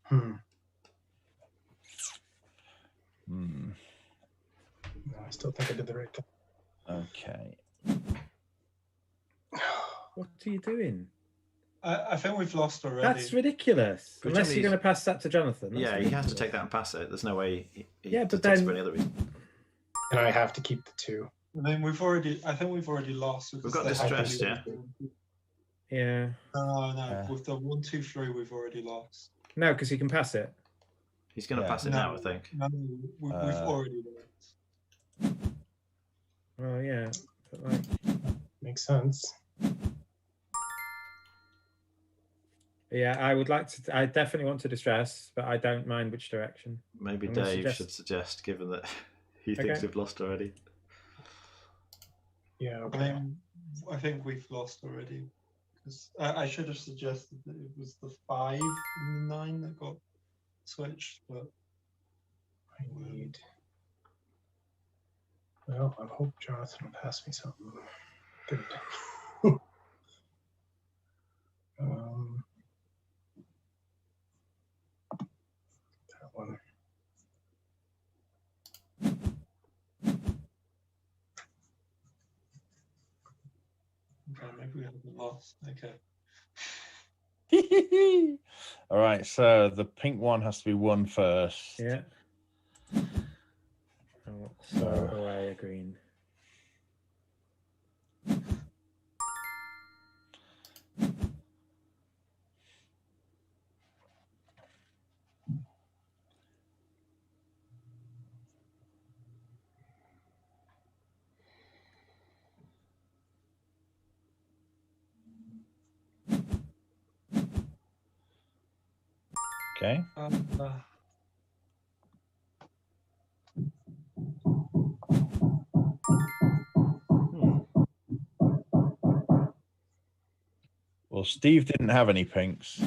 Hmm. Hmm. No, I still think I did the right thing. Okay. What are you doing? I think we've lost already. That's ridiculous. But Unless Jimmy's- you're going to pass that to Jonathan. That's Yeah, he has to ridiculous. take that and pass it. There's no way he Yeah, but takes it then- for any other reason. And I have to keep the 2. I mean, I think we've already lost. We've got because they distressed, have- Yeah. No, Yeah. with the 1, 2, 3, we've already lost. No, because he can pass it. He's going to Yeah. pass it now, I think. No, we've already lost. Oh, yeah. But like, Makes sense. yeah, I would like to. I definitely want to distress, but I don't mind which direction. Maybe I'm gonna Dave suggest- should suggest, given that he thinks Okay. we've lost already. Yeah, I okay. mean, I think we've lost already. Because I should have suggested that it was the 5 and the 9 that got switched, but I need. Well, I hope Jonathan will pass me something good. That one. okay, maybe we haven't lost. Okay. All right. So the pink one has to be won first. Yeah. Oh, so away a green. Okay. Well, Steve didn't have any pinks.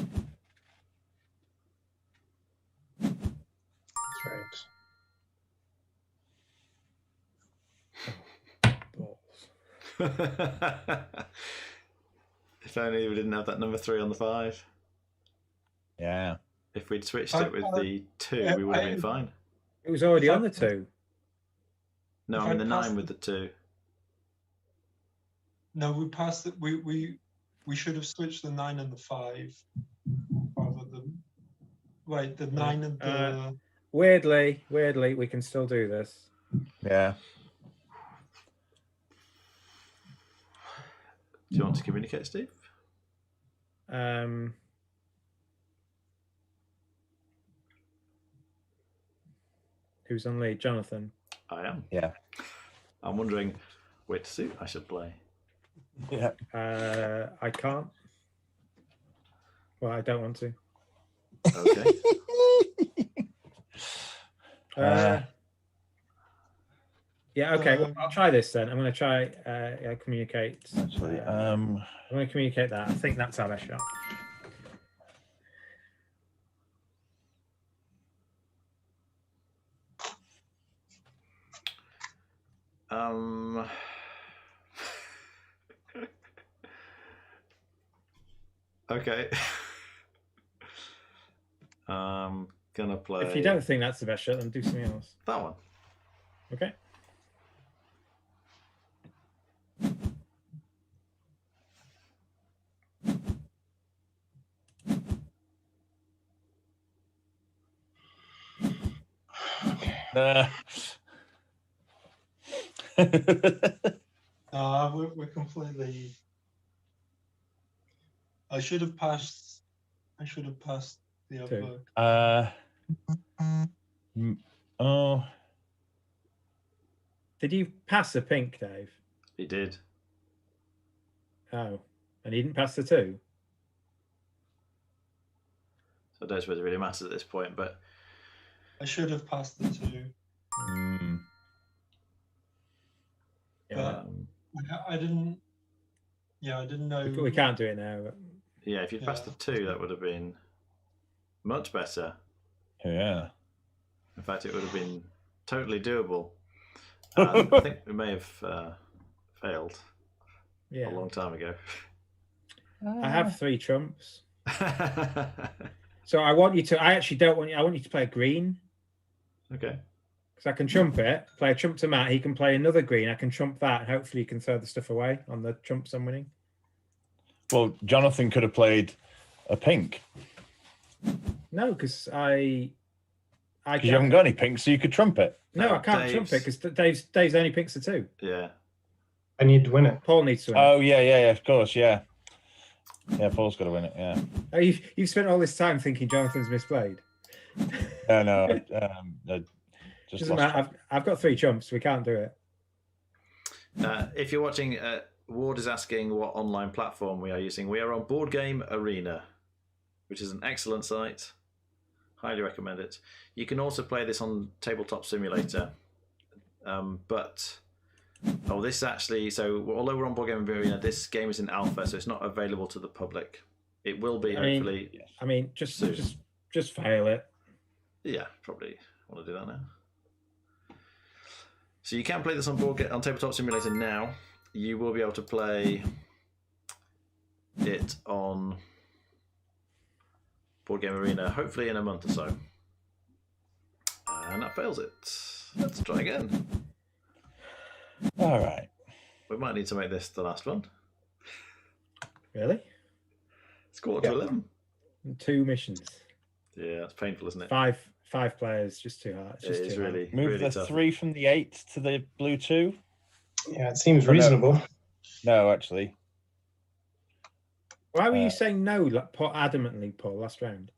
That's right. Balls. If only we didn't have that number 3 on the 5. Yeah. If we'd switched it with the 2, we would have been fine. It was already on the 2. No, If I mean I the passed 9 with the 2. No, we passed it. We we should have switched the 9 and the 5 rather than the 9 and the. Weirdly, we can still do this. Yeah. Do you want to communicate, Steve? Who's on lead? Jonathan. I am. Yeah. I'm wondering which suit I should play. Yeah. I can't. Well, I don't want to. Okay. Yeah. Okay. Well, I'll try this then. I'm going to try communicate. Actually, I'm going to communicate that. I think that's our best shot. Okay. I'm gonna play. If you don't think that's the best shot, then do something else. That one. Okay. We're completely. I should have passed the other. Oh. Did you pass the pink, Dave? He did. Oh, and he didn't pass the 2? So I don't suppose it really matters at this point, but I should have passed the 2. Yeah. I didn't. Yeah, I didn't know. We can't do it now. But... Yeah, if you'd passed the 2, that would have been much better. Yeah. In fact, it would have been totally doable. I think we may have failed a long time ago. I have 3 trumps. So I want you to. I actually don't want you. I want you to play a green. Okay. Because I can trump it. Play a trump to Matt. He can play another green. I can trump that, and hopefully you can throw the stuff away on the trumps I'm winning. Well, Jonathan could have played a pink. No, because I Because you haven't got any pinks, so you could trump it. No, I can't trump it because Dave's only pinks are 2. Yeah. I need to win it. Paul needs to win. Oh yeah, of course, yeah. Yeah, Paul's got to win it. Yeah. Oh, you've spent all this time thinking Jonathan's misplayed. No. Just Doesn't matter. I've got 3 trumps. We can't do it. If you're watching, Ward is asking what online platform we are using. We are on Boardgame Arena, which is an excellent site. Highly recommend it. You can also play this on Tabletop Simulator. This actually, so although we're on Boardgame Arena, this game is in alpha, so it's not available to the public. It will be hopefully. Just fail it. Yeah, probably want to do that now. So you can play this on Tabletop Simulator now. You will be able to play it on Boardgame Arena, hopefully in a month or so. And that fails it. Let's try again. All right. We might need to make this the last one. Really? It's 11:45. 2 missions. Yeah, it's painful, isn't it? 5 players, just too hard. It is really, Move really the tough. 3 from the 8 to the blue 2. Yeah, it seems reasonable. No, actually. Why were you saying no adamantly, Paul, last round?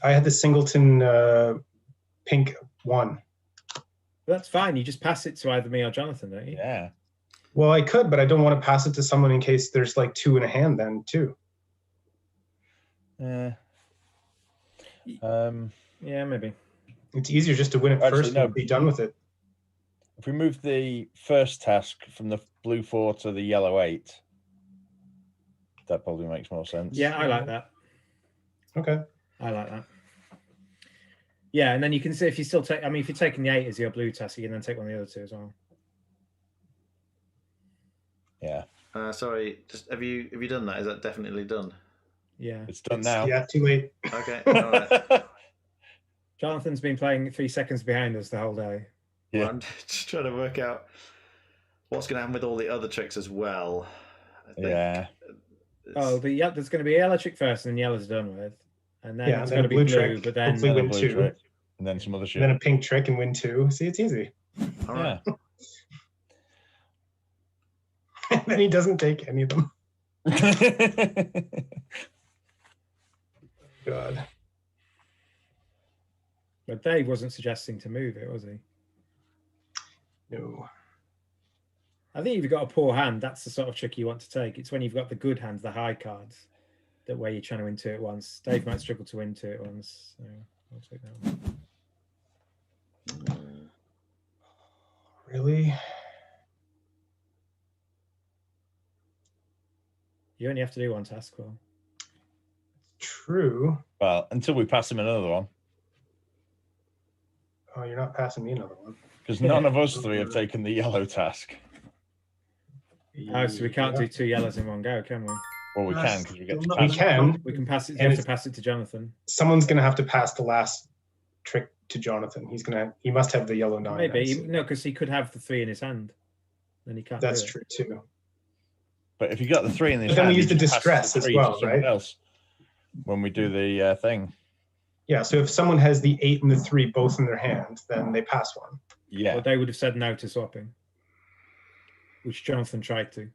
I had the singleton pink 1. That's fine. You just pass it to either me or Jonathan, don't you? Yeah. Well, I could, but I don't want to pass it to someone in case there's like 2 in a hand then too. Yeah. Yeah, maybe. It's easier just to win it Actually, first no. and be done with it. If we move the first task from the blue 4 to the yellow 8, that probably makes more sense. Yeah, I like that. Okay. I like that. Yeah, and then you can see if you still take. I mean, if you're taking the 8 as your blue task, you can then take one of the other 2 as well. Yeah. Sorry, just have you done that? Is that definitely done? Yeah. It's done now. Yeah, too late. Okay. All right. Jonathan's been playing 3 seconds behind us the whole day. Yeah. Well, I'm just trying to work out what's going to happen with all the other tricks as well. I think. Yeah. Oh, there's going to be a yellow trick first, and then yellow's done with, and then Yeah, it's and going then to a be blue blue. trick, But then hopefully Then a win blue 2. trick, and then some other And shit. then a pink trick and win 2. See, it's easy. All right. Yeah. And then he doesn't take any of them. God. but Dave wasn't suggesting to move it, was he? No. I think if you've got a poor hand, that's the sort of trick you want to take. It's when you've got the good hands, the high cards, that where you're trying to win 2 at once. Dave might struggle to win 2 at once, so I'll take that one. Really? You only have to do one task, well. True. Well, until we pass him another one, Oh, you're not passing me another one. because none of us 3 have taken the yellow task. Oh, so we can't Yeah. do 2 yellows in one go, can we? Well, we Yes, can because we get to you'll pass. We it. can. We can pass it. You And have to it's- pass it to Jonathan. Someone's gonna have to pass the last trick to Jonathan. He must have the yellow 9. Maybe so no, because he could have the 3 in his hand. Then he can't. that's do it. true too. But if you got the 3 in his But then we hand, use you the just pass distress the as 3 to well, someone right? else when we do the thing. Yeah, so if someone has the 8 and the 3 both in their hand, then they pass one. Yeah. Well, they would have said no to swapping, which Jonathan tried to.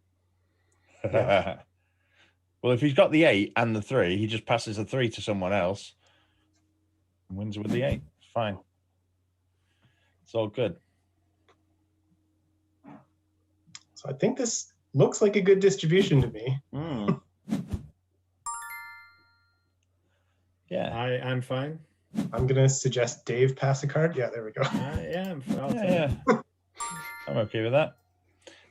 Well, if he's got the 8 and the 3, he just passes the 3 to someone else and wins with the 8. It's fine. It's all good. So I think this looks like a good distribution to me. Mm. Yeah. I'm fine. I'm gonna suggest Dave pass a card. Yeah, there we go. Yeah, I'll take Yeah, yeah. I'm okay with that.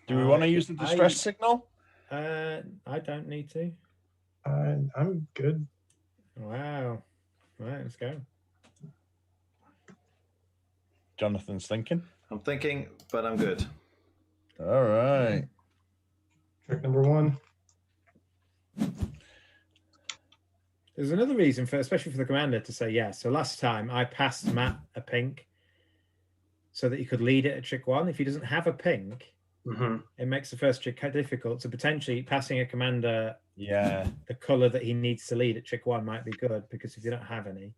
Do we want to use the distress signal? I don't need to. I'm good. Wow. Right, let's go. Jonathan's thinking. I'm thinking, but I'm good. All right. Trick number 1. There's another reason for, especially for the commander, to say yes. So last time I passed Matt a pink so that he could lead it at trick 1. If he doesn't have a pink, Mm-hmm. it makes the first trick difficult. So potentially passing a commander Yeah. the color that he needs to lead at trick 1 might be good, because if you don't have any.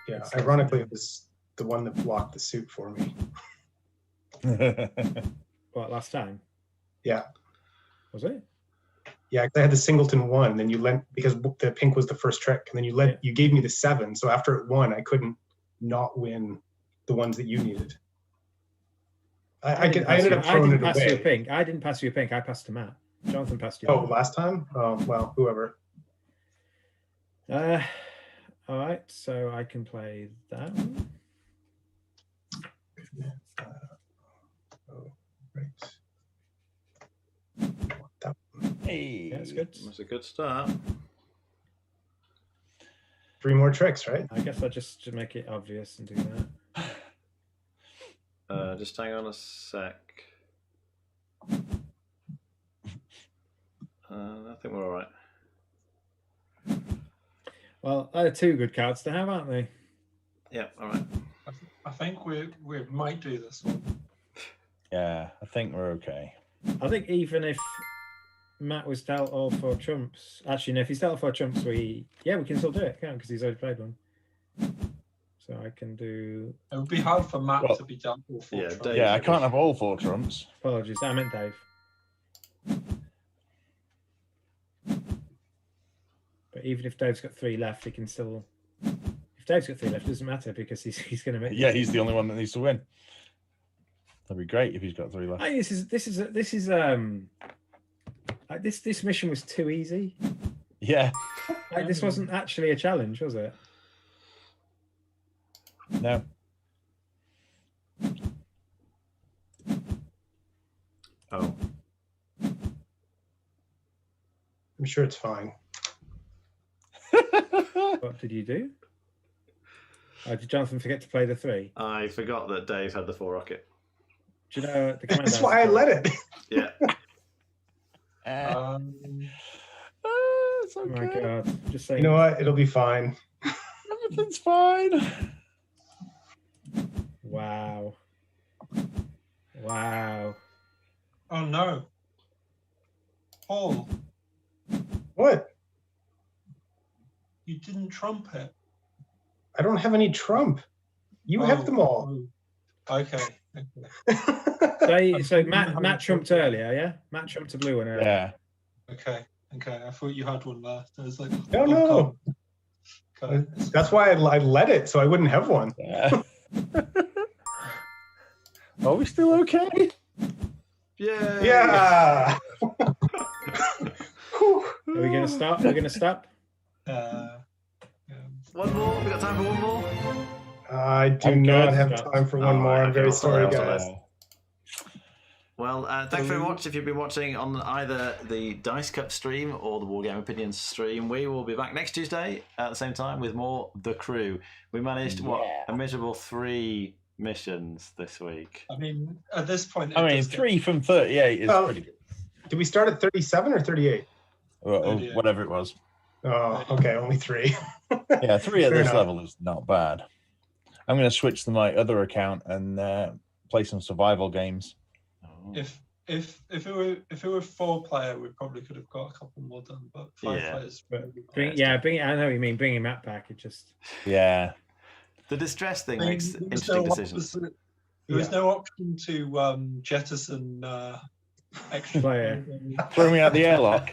Yeah, It's ironically, it was the one that blocked the suit for me. What, last time? Yeah. Was it? Yeah, 'cause I had the singleton 1, and then you lent, because the pink was the first trick, and then you gave me the 7. So after it won, I couldn't not win the ones that you needed. I ended up throwing it pass you a away. pink. I didn't pass you a pink. I passed to Matt. Jonathan passed you. Oh, last time? Oh, well, whoever. All right, so I can play that one. Oh, right. That one. Hey. Yeah, that's good. That's a good start. 3 more tricks, right? I guess I'll just to make it obvious and do that. Just hang on a sec. I think we're all right. Well, they're 2 good cards to have, aren't they? Yeah, all right. I think we might do this one. Yeah, I think we're okay. I think even if Matt was dealt all 4 trumps, actually, no, if he's dealt 4 trumps, we can still do it, can't? Because he's already played one. So I can do. It would be hard for Matt Well, to be dealt with. yeah, trumps. Dave. Yeah, I can't have all 4 trumps. Apologies, I meant Dave. But even if Dave's got 3 left, he can still. If Dave's got 3 left, it doesn't matter because he's going to make. Yeah, he's the only one that needs to win. That'd be great if he's got 3 left. I think this mission was too easy. Yeah. Like, this wasn't actually a challenge, was it? No. Oh, I'm sure it's fine. What did you do? Did Jonathan forget to play the 3? I forgot that Dave had the 4 rocket. Do you know the commander? That's why I let it. Yeah. It's Oh okay. my god! Just saying. You know what? It'll be fine. Everything's fine. Wow. Wow. Oh no. Paul, What? You didn't trump it. I don't have any trump. You have them all. Oh, okay. So Matt trumped earlier, yeah? Matt trumped a blue one earlier. Yeah. Okay. I thought you had one left. I was like, No, no. Okay. That's why I let it, so I wouldn't have one. Yeah. Are we still okay? Yeah. Yeah. Are we going to stop? We're going to stop? Yeah. One more. We got time for one more. I do I'm not good. have time for one All more. right, I'm okay, very well, sorry, somebody else guys. will Well, thanks very much if you've been watching on either the Dice Cup stream or the Wargame Opinions stream. We will be back next Tuesday at the same time with more The Crew. We managed, a miserable 3 missions this week. I mean, at this point, I mean, 3 from 38 is pretty good. Did we start at 37 or 38? Or whatever it was. Oh, okay, only 3. Yeah, 3 at Fair this enough. level is not bad. I'm going to switch to my other account and play some survival games. If it were 4-player, we probably could have got a couple more done. But 5 players. I know what you mean. Bringing Matt back, it just. Yeah. The distress thing I mean, makes there was interesting no decisions. option- There was no option to jettison extra Player. Throw me out the airlock.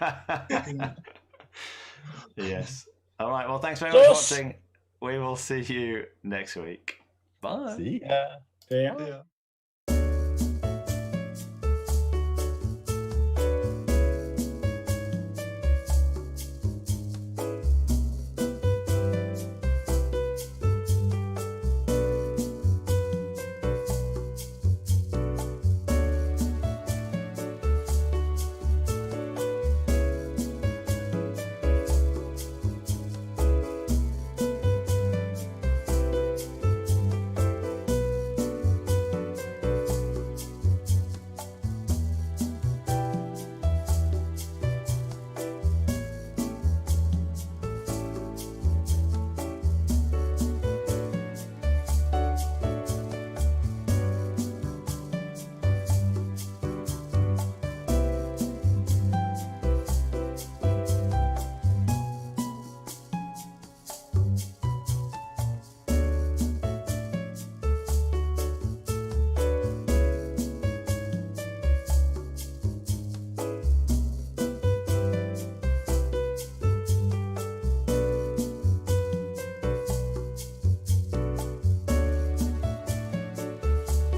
Yes. All right. Well, thanks very much for Sus. watching. We will see you next week. Bye. See ya. Yeah. Yeah.